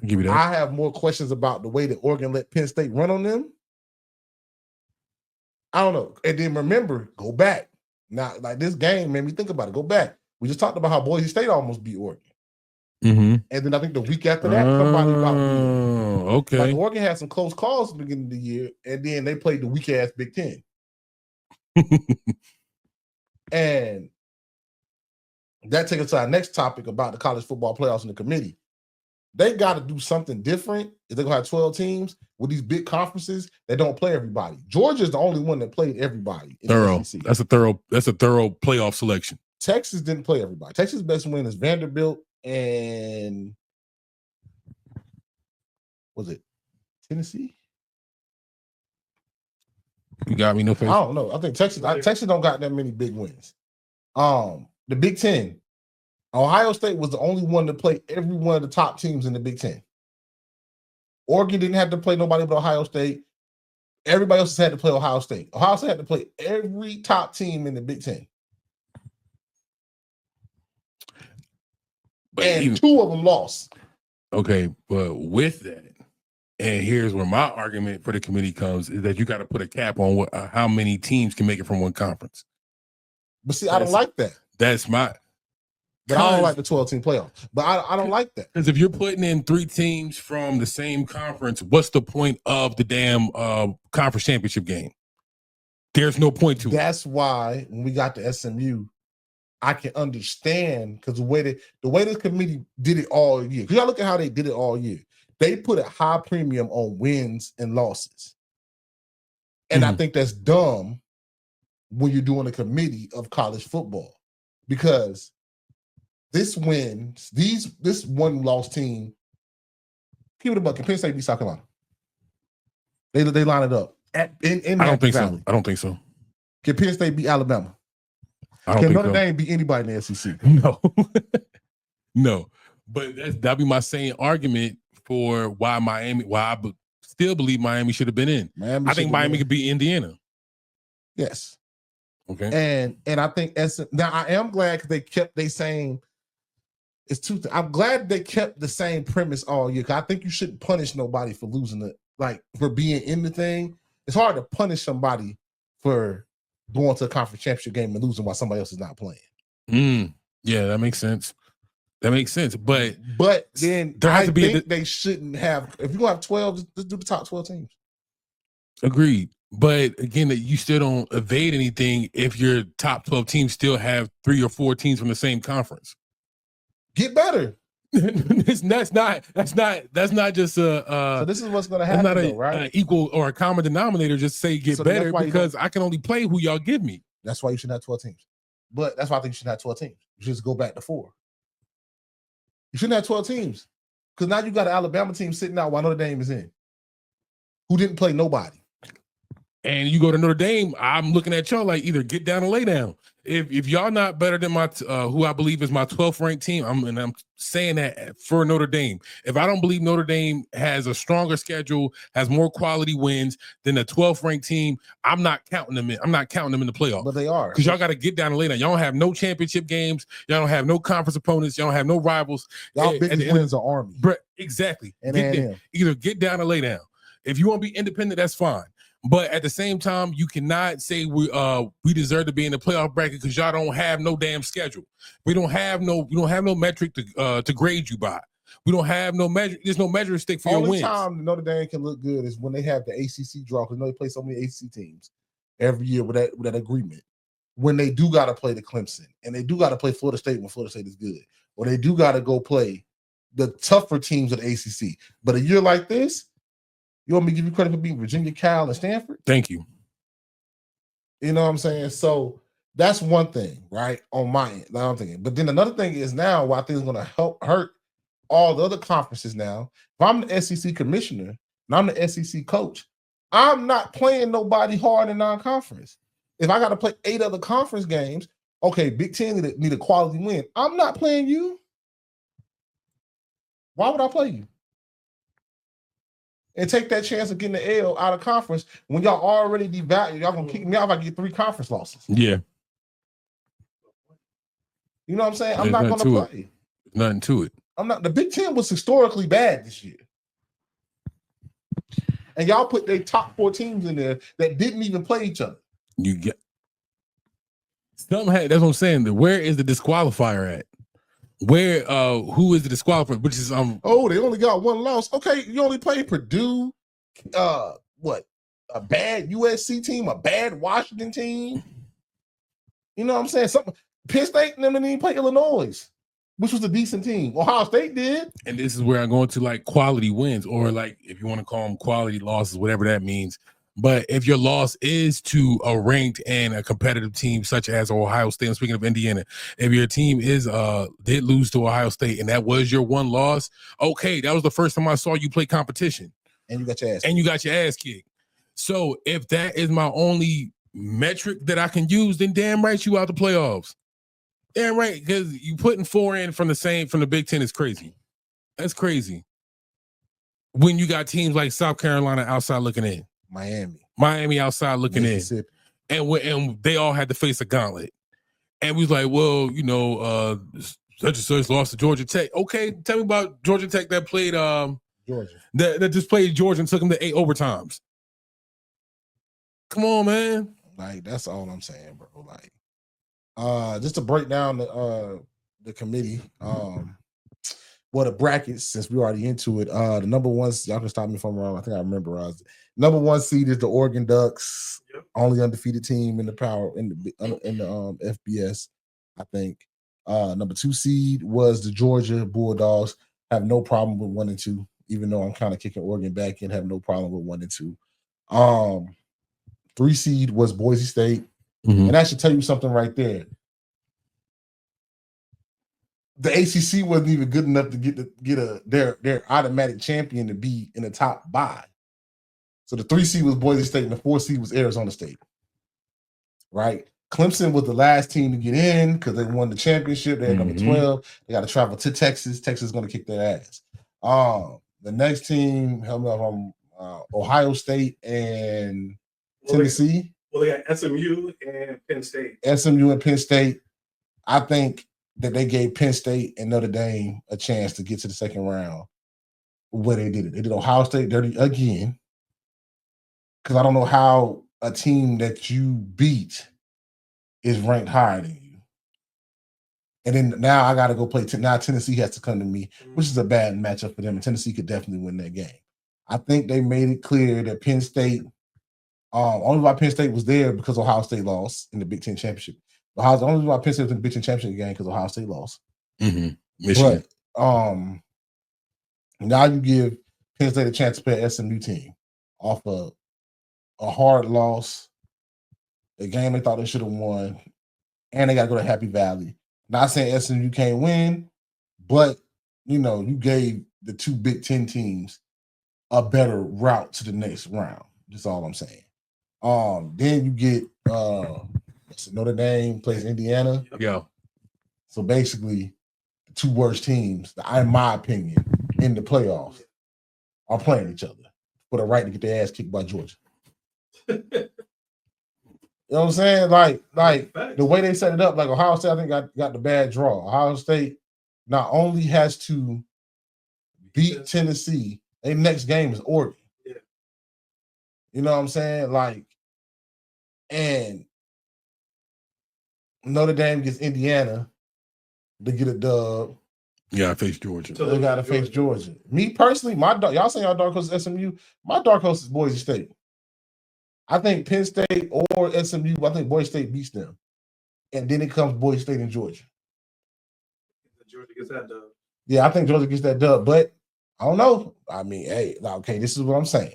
I'll give you that. I have more questions about the way that Oregon let Penn State run on them. I don't know. And then remember, go back. Now, like this game made me think about it. Go back. We just talked about how Boise State almost beat Oregon. Mm-hmm. And then I think the week after that, somebody about okay. Like Oregon had some close calls at the beginning of the year, and then they played the weak ass Big Ten. And that takes us to our next topic about the college football playoffs and the committee. They got to do something different if they're gonna have 12 teams with these big conferences that don't play everybody. Georgia's the only one that played everybody. Thorough. That's a thorough playoff selection. Texas didn't play everybody. Texas' best win is Vanderbilt and was it Tennessee? You got me no face. I don't know. I think Texas don't got that many big wins. The Big Ten, Ohio State was the only one to play every one of the top teams in the Big Ten. Oregon didn't have to play nobody but Ohio State. Everybody else had to play Ohio State. Ohio State had to play every top team in the Big Ten. But and 2 of them lost. Okay, but with that, and here's where my argument for the committee comes, is that you got to put a cap on how many teams can make it from one conference. But see, I don't like that. That's my... But I don't like the 12-team playoff. But I don't like that. Because if you're putting in 3 teams from the same conference, what's the point of the damn conference championship game? There's no point to it. That's why when we got to SMU, I can understand because the way this committee did it all year. Because y'all look at how they did it all year. They put a high premium on wins and losses. And I think that's dumb when you're doing a committee of college football. Because this one loss team, keep it a buck. Penn State beat South Carolina. They line it up. In I don't think Valley. so. I don't think so. Can Penn State beat Alabama? Can Notre Dame beat anybody in the SEC? No. No. But that'd be my same argument for why I still believe Miami should have been in. I think Miami could beat Indiana. Yes. Okay. And I think now I am glad because they kept saying I'm glad they kept the same premise all year. Cause I think you shouldn't punish nobody for losing it, like for being in the thing. It's hard to punish somebody for going to a conference championship game and losing while somebody else is not playing. Yeah, that makes sense. But then there has to be they shouldn't have. If you're gonna have 12, just do the top 12 teams. Agreed. But again, that you still don't evade anything if your top 12 teams still have 3 or 4 teams from the same conference. Get better. that's not just so this is what's gonna happen, not right? An equal or a common denominator. Just say get better because I can only play who y'all give me. That's why you shouldn't have 12 teams. But that's why I think you shouldn't have 12 teams. You should just go back to 4. You shouldn't have 12 teams because now you got an Alabama team sitting out while Notre Dame is in, who didn't play nobody. And you go to Notre Dame, I'm looking at y'all like either get down or lay down. if y'all not better than my who I believe is my 12th ranked team, I'm saying that for Notre Dame. If I don't believe Notre Dame has a stronger schedule, has more quality wins than the 12th ranked team, I'm not counting them in. I'm not counting them in the playoffs. But they are, because y'all got to get down and lay down. Y'all don't have no championship games. Y'all don't have no conference opponents. Y'all don't have no rivals. Y'all biggest wins are Army. Exactly. And either get down or lay down. If you want to be independent, that's fine. But at the same time, you cannot say we deserve to be in the playoff bracket because y'all don't have no damn schedule. We don't have no metric to grade you by. We don't have no measure. There's no measuring stick for your wins. Only time Notre Dame can look good is when they have the ACC draw, because they play so many ACC teams every year with that agreement. When they do got to play the Clemson and they do got to play Florida State when Florida State is good, or they do got to go play the tougher teams of the ACC. But a year like this, you want me to give you credit for beating Virginia, Cal, and Stanford? Thank you. You know what I'm saying? So that's one thing, right? On my end, that I'm thinking. But then another thing is now what I think is going to hurt all the other conferences now. If I'm the SEC commissioner and I'm the SEC coach, I'm not playing nobody hard in non-conference. If I got to play 8 other conference games, okay, Big Ten need a quality win. I'm not playing you. Why would I play you? And take that chance of getting the L out of conference when y'all already devalued. Y'all gonna kick me out if I get 3 conference losses. Yeah. You know what I'm saying? I'm not gonna play. Nothing to it. I'm not. The Big Ten was historically bad this year. And y'all put their top 4 teams in there that didn't even play each other. You get something. That's what I'm saying. Where is the disqualifier at? Where who is the disqualifier? Which is oh, they only got 1 loss. Okay, you only played Purdue, what? A bad USC team, a bad Washington team. You know what I'm saying? Penn State and them didn't even play Illinois, which was a decent team. Ohio State did. And this is where I'm going to like quality wins, or like if you want to call them quality losses, whatever that means. But if your loss is to a ranked and a competitive team such as Ohio State, I'm speaking of Indiana, if your team did lose to Ohio State and that was your 1 loss, okay, that was the first time I saw you play competition. And you got your ass kicked. And you got your ass kicked. So if that is my only metric that I can use, then damn right you out the playoffs. Damn right, because you putting 4 in from the Big Ten is crazy. That's crazy. When you got teams like South Carolina outside looking in. Miami outside looking in, and they all had to face a gauntlet, and we was like, well, you know, such and such lost to Georgia Tech. Okay, tell me about Georgia Tech that played Georgia, that just played Georgia and took them to 8 overtimes. Come on, man. Like that's all I'm saying, bro. Like, just to break down the committee, the brackets, since we're already into it. The number 1, y'all can stop me if I'm wrong. I think I memorized it. Number 1 seed is the Oregon Ducks, only undefeated team in the FBS, I think. Number 2 seed was the Georgia Bulldogs. Have no problem with 1 and 2, even though I'm kind of kicking Oregon back and have no problem with 1 and 2. 3 seed was Boise State, and I should tell you something right there. The ACC wasn't even good enough to get their automatic champion to be in the top bye. So the 3 seed was Boise State and the 4 seed was Arizona State. Right? Clemson was the last team to get in because they won the championship. They had number 12. They got to travel to Texas. Texas is going to kick their ass. The next team, help me out, Ohio State and Tennessee. They got SMU and Penn State. SMU and Penn State. I think that they gave Penn State and Notre Dame a chance to get to the second round where they did it. They did Ohio State dirty again, because I don't know how a team that you beat is ranked higher than you. And then now I got to go play. Now Tennessee has to come to me, which is a bad matchup for them. And Tennessee could definitely win that game. I think they made it clear that Penn State, only why Penn State was there because Ohio State lost in the Big Ten championship. The only reason why Penn State was in the Big Ten championship game because Ohio State lost. Michigan. But now you give Penn State a chance to play an SMU team off a hard loss, a game they thought they should have won, and they got to go to Happy Valley. Not saying SMU can't win, but you know you gave the 2 Big Ten teams a better route to the next round. That's all I'm saying. Then you get So Notre Dame plays Indiana. Yeah. So basically, the two worst teams, in my opinion, in the playoffs are playing each other for the right to get their ass kicked by Georgia. You know what I'm saying? Like the way they set it up, like Ohio State, I think got the bad draw. Ohio State not only has to beat Tennessee, their next game is Oregon. Yeah. You know what I'm saying? Like, and Notre Dame gets Indiana to get a dub. Yeah, I face Georgia. So they got to face Georgia. Me personally, y'all say y'all dark horse is SMU. My dark horse is Boise State. I think Penn State or SMU. I think Boise State beats them, and then it comes Boise State and Georgia. Georgia gets that dub. Yeah, I think Georgia gets that dub, but I don't know. I mean, hey, okay, this is what I'm saying.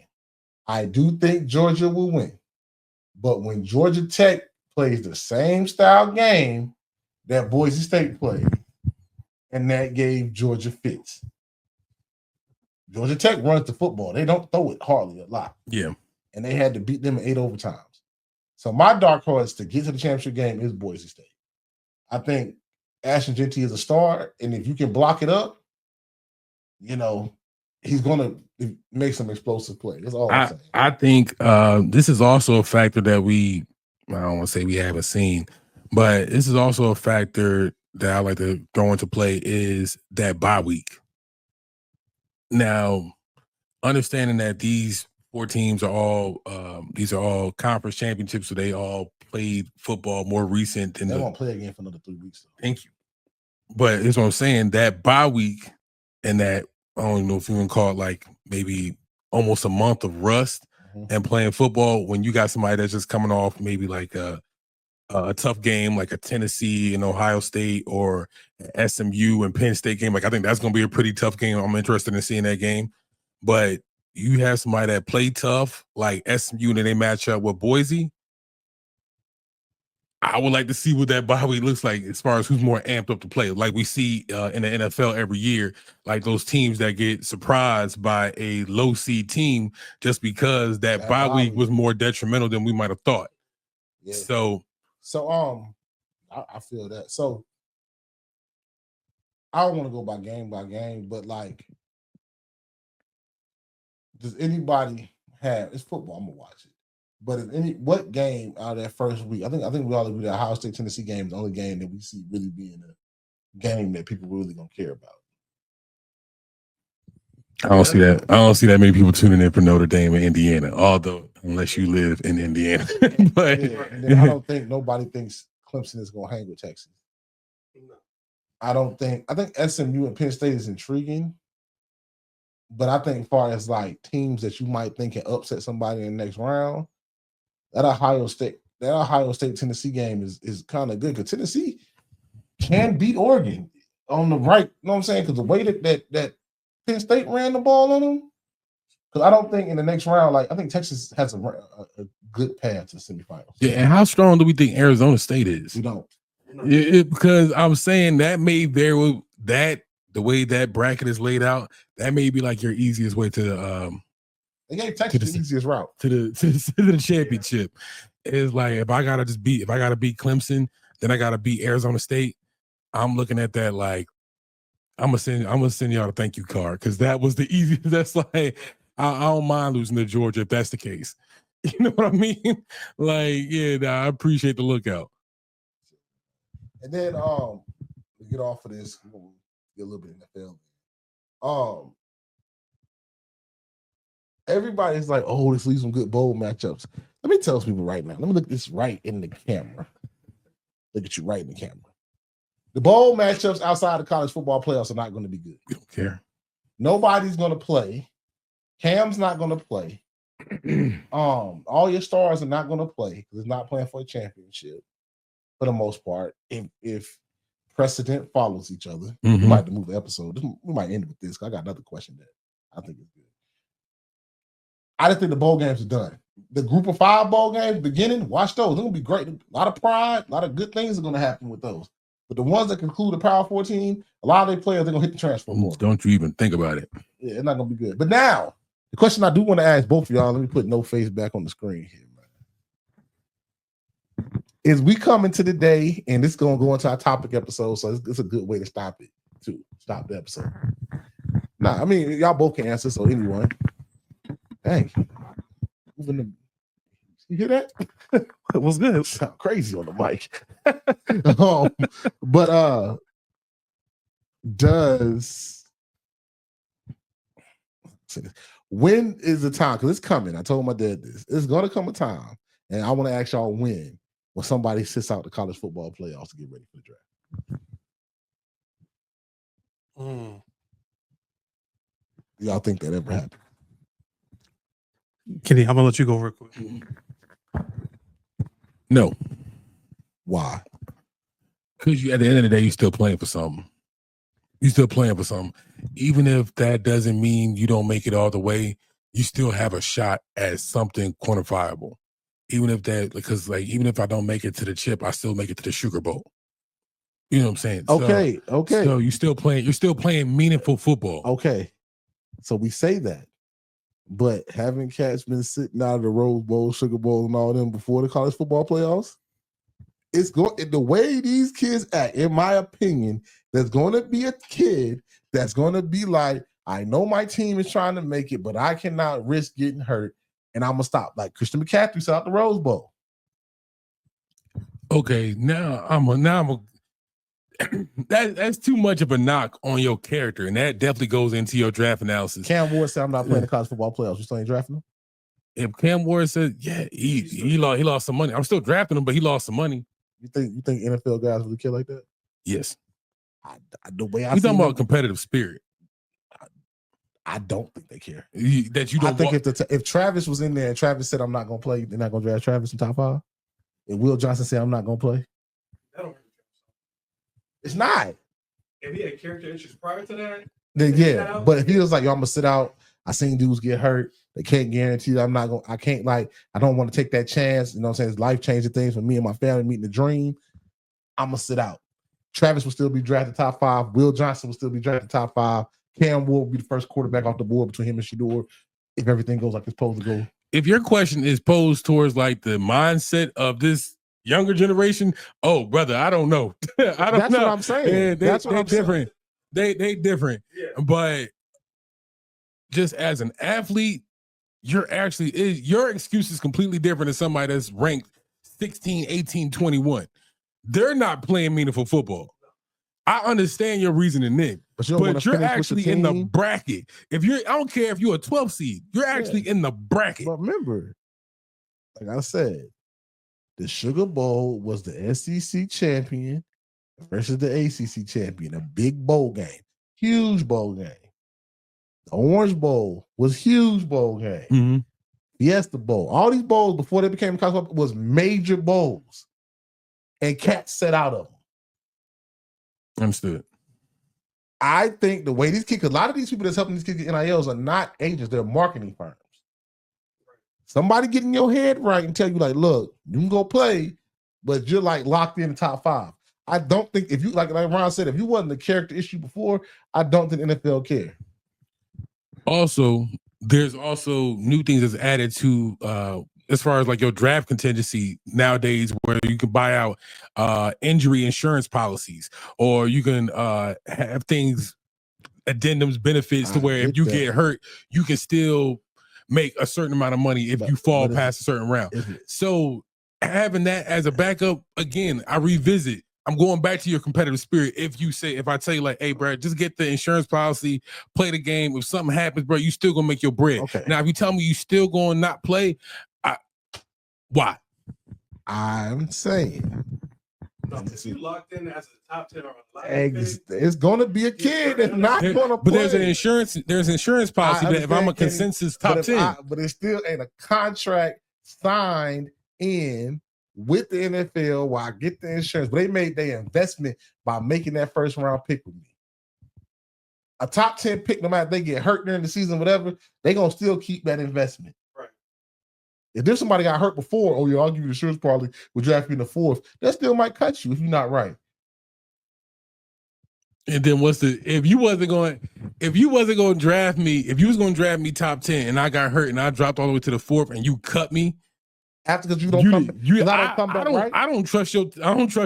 I do think Georgia will win, but when Georgia Tech plays the same style game that Boise State played, and that gave Georgia fits. Georgia Tech runs the football. They don't throw it hardly a lot. Yeah. And they had to beat them in 8 overtimes. So my dark horse to get to the championship game is Boise State. I think Ashton Jeanty is a star, and if you can block it up, you know, he's going to make some explosive play. That's all I'm saying. I think this is also a factor that I don't want to say we haven't seen, but this is also a factor that I like to go into play is that bye week. Now, understanding that these 4 teams are all conference championships, so they all played football more recent than they won't play again for another 3 weeks. Though. Thank you. But here's what I'm saying: that bye week and that I don't know if you can call it like maybe almost a month of rust and playing football when you got somebody that's just coming off maybe like a tough game like a Tennessee and Ohio State or SMU and Penn State game. Like I think that's going to be a pretty tough game. I'm interested in seeing that game. But you have somebody that play tough like SMU and then they match up with Boise. I would like to see what that bye week looks like as far as who's more amped up to play. Like we see in the NFL every year, like those teams that get surprised by a low seed team just because that bye week was more detrimental than we might have thought. Yeah. So I feel that. So I don't want to go by game, but like, does anybody have? It's football. I'm gonna watch it. But what game out of that first week? I think we all agree that Ohio State Tennessee game is the only game that we see really being a game that people really gonna care about. I don't see that. I don't see that many people tuning in for Notre Dame and Indiana. Although, unless you live in Indiana, but and then I don't think nobody thinks Clemson is gonna hang with Texas. I think SMU and Penn State is intriguing. But I think as far as like teams that you might think can upset somebody in the next round, that Ohio State Tennessee game is kind of good because Tennessee can beat Oregon on the right. You know what I'm saying? Because the way that Penn State ran the ball on them, because I don't think in the next round, like I think Texas has a good path to semifinals. Yeah, and how strong do we think Arizona State is? We don't. Because I'm saying that may vary that the way that bracket is laid out, that may be like your easiest way to they gave Texas the easiest route to the championship. Is like if I gotta beat Clemson, then I gotta beat Arizona State. I'm looking at that like I'm gonna send y'all a thank you card because that was the easiest. That's like I don't mind losing to Georgia if that's the case. You know what I mean? Like, yeah, I appreciate the lookout. And then to get off of this, we'll get a little bit in the NFL. Everybody's like, oh, this leaves some good bowl matchups. Let me tell people right now. Let me look this right in the camera. Look at you right in the camera. The bowl matchups outside of college football playoffs are not going to be good. We don't care. Nobody's going to play. Cam's not going to play. All your stars are not going to play because it's not playing for a championship for the most part. If precedent follows each other, we might have to move the episode. We might end with this. I got another question that I think is good. I just think the bowl games are done. The group of 5 bowl games, beginning, watch those. They're going to be great. A lot of pride, a lot of good things are going to happen with those. But the ones that conclude the Power 14, a lot of their players, they're going to hit the transfer portal. Don't you even think about it. Yeah, it's not going to be good. But now, the question I do want to ask both of y'all, let me put no face back on the screen here, man. is we coming to the day, and this is gonna go into our topic episode, so it's a good way to stop it. To stop the episode. Nah, I mean y'all both can answer, so anyone. Hey, moving the. You hear that? It was good. Sound crazy on the mic. But when is the time? Because it's coming. I told my dad this. It's gonna come a time, and I want to ask y'all when somebody sits out the college football playoffs to get ready for the draft. Y'all think that ever happened? Kenny, I'm gonna let you go real quick. No, Why? because you at the end of the day, you're still playing for something. You're still playing for something. Even if that doesn't mean you don't make it all the way, you still have a shot at something quantifiable. Even if that, because like even if I don't make it to the chip, I still make it to the Sugar Bowl. You know what I'm saying? Okay. So you're still playing meaningful football. Okay. So we say that. But haven't cats been sitting out of the Rose Bowl, Sugar Bowl, and all them before the college football playoffs? It's going the way these kids act, in my opinion, there's going to be a kid that's going to be like, I know my team is trying to make it, but I cannot risk getting hurt, and I'm gonna stop. Like Christian McCaffrey said out the Rose Bowl. Okay, that's too much of a knock on your character, and that definitely goes into your draft analysis. Cam Ward said, "I'm not playing the college football playoffs. You still ain't drafting him?" If Cam Ward said, "Yeah, he lost some money," I'm still drafting him, but he lost some money. You think NFL guys really care like that? Yes. The way I We're see talking them, about competitive spirit. I don't think they care. That you don't. I think if Travis was in there and Travis said, "I'm not gonna play," they're not gonna draft Travis in top 5. And Will Johnson said, "I'm not gonna play." It's not. If he had character issues prior to that, Then yeah, but if he was like, "Yo, I'm gonna sit out," I seen dudes get hurt. They can't guarantee that I'm not gonna. I can't I don't want to take that chance. You know what I'm saying? It's life changing things for me and my family meeting the dream. I'm gonna sit out. Travis will still be drafted top 5. Will Johnson will still be drafted top 5. Cam will be the first quarterback off the board between him and Shedeur if everything goes like it's supposed to go. If your question is posed towards like the mindset of this younger generation, oh brother, I don't know. I don't know. That's what I'm saying. That's what I'm different. Saying. They different. Yeah. But just as an athlete, your excuse is completely different than somebody that's ranked 16, 18, 21. They're not playing meaningful football. I understand your reasoning then, but you're actually in the bracket. I don't care if you're a 12 seed, you're actually in the bracket. But remember, like I said, the Sugar Bowl was the SEC champion versus the ACC champion, a big bowl game, huge bowl game. The Orange Bowl was huge bowl game. Mm-hmm. Fiesta Bowl, all these bowls before they became college was major bowls, and cats set out of them. Understood. I think the way these kids, a lot of these people that's helping these kids get NILs are not agents, they're marketing firms. Somebody get in your head right and tell you, like, look, you can go play, but you're like locked in the top 5. I don't think if you like Ron said, if you wasn't the character issue before, I don't think NFL care. Also, there's also new things that's added to as far as like your draft contingency nowadays, where you can buy out injury insurance policies, or you can have things, addendums, benefits to where if you get hurt, you can still make a certain amount of money if you fall past a certain round. So having that as a backup, again, I revisit. I'm going back to your competitive spirit. If I tell you like, hey, bro, just get the insurance policy, play the game. If something happens, bro, you still gonna make your bread. Okay. Now, if you tell me you still gonna not play, why? I'm saying. If you locked in as a top 10 or it's gonna be a kid that's not gonna play. But there's an insurance policy that if I'm a consensus top 10. But it still ain't a contract signed in with the NFL while I get the insurance. But they made their investment by making that first round pick with me. A top 10 pick, no matter if they get hurt during the season, whatever, they gonna still keep that investment. Right. If there's somebody got hurt before, oh yeah, I'll give you the insurance policy, we'll draft you in the 4th. That still might cut you if you're not right. And then if you wasn't going to draft me, if you was going to draft me top 10 and I got hurt and I dropped all the way to the 4th and you cut me, After because you don't come, 'cause I don't come back right. I don't trust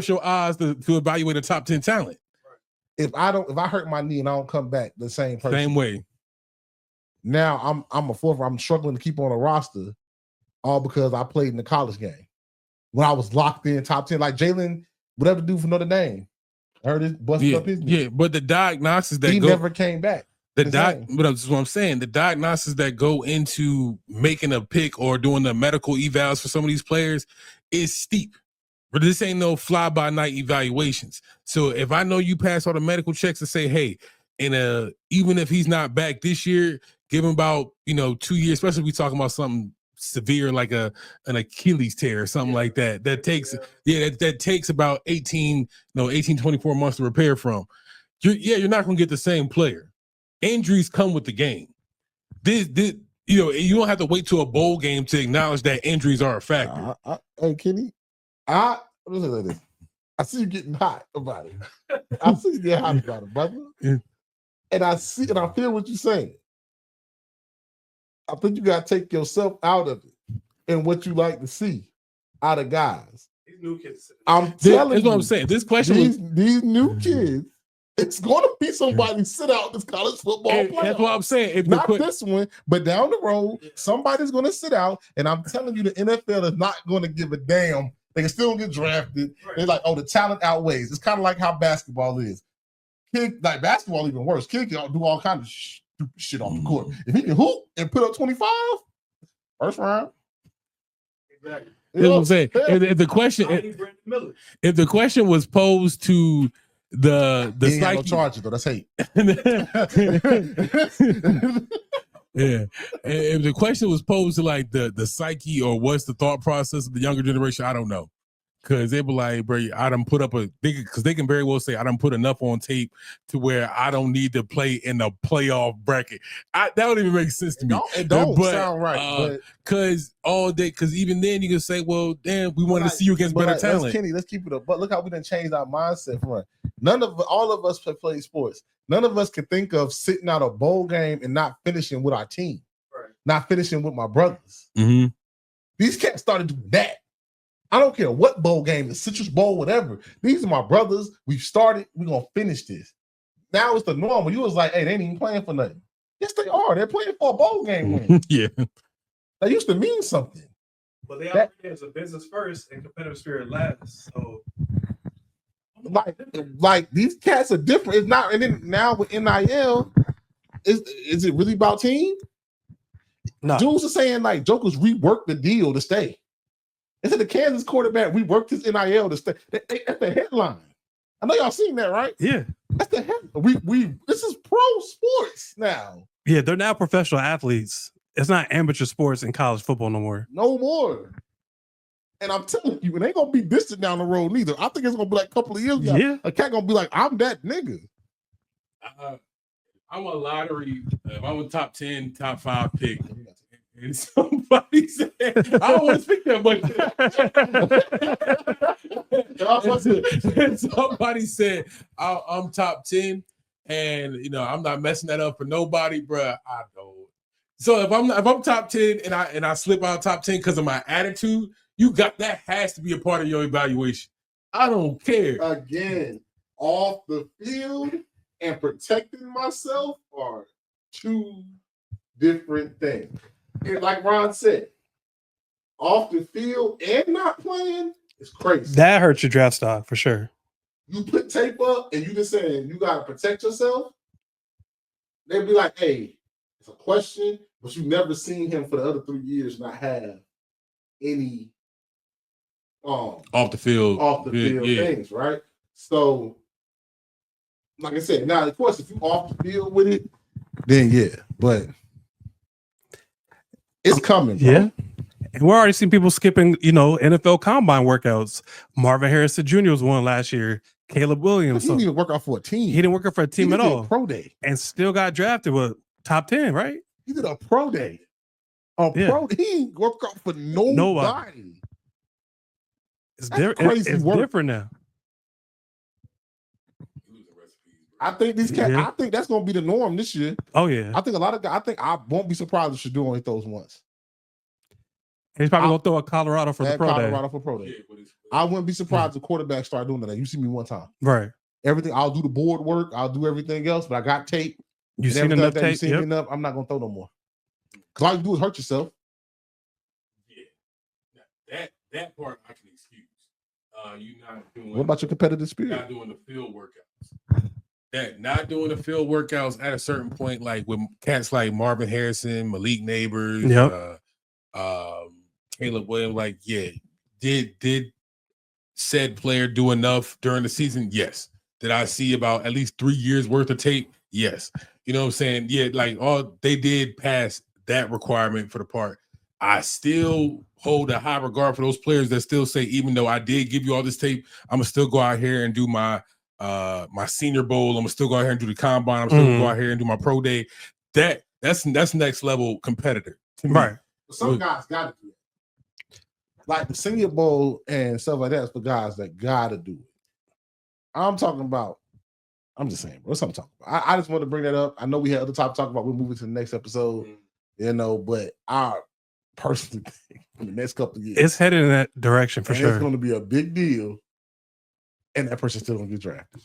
your eyes to evaluate a top 10 talent. If I hurt my knee and I don't come back the same person, Same way. now I'm a fourth. I'm struggling to keep on a roster, all because I played in the college game when I was locked in top 10. Like Jalen, whatever do for Notre Dame, I heard it busted up his knee. Yeah, but the diagnosis that he never came back. But that's what I'm saying. The diagnosis that go into making a pick or doing the medical evals for some of these players is steep. But this ain't no fly-by-night evaluations. So if I know you pass all the medical checks and say, hey, even if he's not back this year, give him about 2 years, especially if we talking about something severe like an Achilles tear or something like that. That takes that takes about 18, 24 months to repair from. You're not gonna get the same player. Injuries come with the game. This you don't have to wait to a bowl game to acknowledge that injuries are a factor. Hey, Kenny, listen to this. I see you getting hot about it. I see you getting hot about it, brother. Yeah. And I feel what you're saying. I think you gotta take yourself out of it and what you like to see out of guys. These new kids. I'm telling that's you, what I'm saying. This question these new kids. It's going to be somebody sit out this college football playoff. That's what I'm saying. Not this one, but down the road, somebody's going to sit out. And I'm telling you, the NFL is not going to give a damn. They can still get drafted. Right. They're like, the talent outweighs. It's kind of like how basketball is. Like basketball, even worse. Kid can do all kinds of stupid shit on the court. If he can hoop and put up 25, first round. Exactly. That's what I'm saying. If the question was posed to the psyche, no charges though. That's hate. Yeah. If the question was posed to like the psyche or what's the thought process of the younger generation, I don't know. Cause they be like, bro, I done put up because they can very well say I done put enough on tape to where I don't need to play in the playoff bracket. That don't even make sense to me. It don't sound right. Cause even then you can say, well, damn, we wanted to see you against better talent. Kenny, let's keep it up. But look how we done changed our mindset from all of us play sports. None of us can think of sitting out a bowl game and not finishing with our team, not finishing with my brothers. Mm-hmm. These cats started doing that. I don't care what bowl game, the Citrus Bowl, whatever. These are my brothers. We've started. We're going to finish this. Now it's the normal. You was like, hey, they ain't even playing for nothing. Yes, they are. They're playing for a bowl game win. Yeah. That used to mean something. But they operate as a business first and competitive spirit last. So, like these cats are different. It's not. And then now with NIL, is it really about team? No. Dudes are saying like Jokers reworked the deal to stay. Instead the Kansas quarterback, we worked his NIL to stay. That's the headline. I know y'all seen that, right? Yeah. That's the headline. We this is pro sports now. Yeah, they're now professional athletes. It's not amateur sports in college football no more. No more. And I'm telling you, it ain't gonna be distant down the road neither. I think it's gonna be like a couple of years. Yeah. A cat gonna be like, I'm that nigga. I'm a lottery. I'm a top 10, top 5 pick. And somebody said, I don't want to speak that much. Somebody said, I'm top 10, and I'm not messing that up for nobody, bruh. I don't. So if I'm top 10 and I slip out top 10 because of my attitude, that has to be a part of your evaluation. I don't care. Again, off the field and protecting myself are two different things. And like Ron said, off the field and not playing is crazy. That hurts your draft stock for sure. You put tape up and you just saying you gotta protect yourself. They'd be like, hey, it's a question, but you've never seen him for the other 3 years not have any off the field things, right? So, like I said, now of course, if you off the field with it, then yeah, but it's coming. Bro. Yeah. And we're already seeing people skipping, NFL combine workouts. Marvin Harrison Jr. was one last year. Caleb Williams. He didn't even work out for a team. He didn't work out for a team at all. Pro day. And still got drafted with top 10, right? He did a pro day. Pro. He didn't work out for nobody. It's different now. I think these cats. I think that's gonna be the norm this year. Oh yeah. I think a lot of guys. I think I won't be surprised if Shador only throws once. He's probably gonna throw a Colorado for the and pro Colorado for pro day. I wouldn't be surprised if quarterbacks start doing that. You see me one time. day. Right. Everything I'll do the board work. I'll do everything else, but I got tape. You and seen everything enough like that. You tape? see me Yep. enough. I'm not gonna throw no more. Cause all you do is hurt yourself. Yeah, that part I can excuse. You not doing. What about your competitive spirit? Not doing the field workouts. That not doing the field workouts at a certain point, like with cats like Marvin Harrison, Malik Neighbors, Yep. Caleb Williams. Like, yeah, did said player do enough during the season? Yes. Did I see about at least 3 years worth of tape? Yes. You know what I'm saying? Yeah, like all they did pass that requirement for the part. I still hold a high regard for those players that still say, even though I did give you all this tape, I'm gonna still go out here and do my Senior Bowl. I'm gonna still go out here and do the combine. I'm still gonna go out here and do my pro day. That's next level competitor to me. Right. Some guys got to do it. Like the Senior Bowl and stuff like that is for guys that got to do it. I'm talking about. I'm just saying, bro. That's what I'm talking about. I just want to bring that up. I know we had other topics to talk about. We're moving to the next episode, but I personally think in the next couple of years, It's headed in that direction for it's sure. going to be a big deal, and that person's still going to get drafted.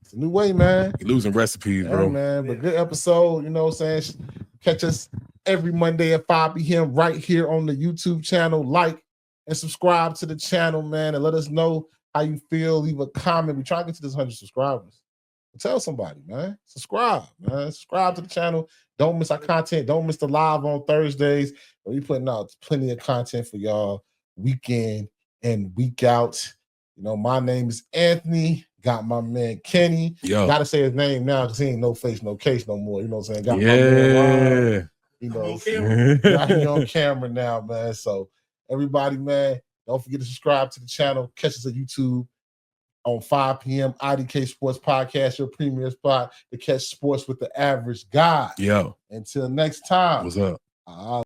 It's a new way, man. You're losing recipes, Hey, bro. man, but good episode. You know what I'm saying? Catch us every Monday at 5 p.m. right here on the YouTube channel. Like and subscribe to the channel, man, and let us know how you feel. Leave a comment. We try to get to this 100 subscribers. Tell somebody, man. Subscribe, man. Subscribe to the channel. Don't miss our content. Don't miss the live on Thursdays. We putting out plenty of content for y'all week in and week out. You know, my name is Anthony. Got my man Kenny. Yo. Gotta say his name now because he ain't no face, no case no more. You know what I'm saying? Got my man Ron. You know, got him on camera now, man. So everybody, man, don't forget to subscribe to the channel. Catch us at YouTube on 5 p.m. IDK Sports Podcast, your premier spot to catch sports with the average guy. Yo. Until next time. What's up?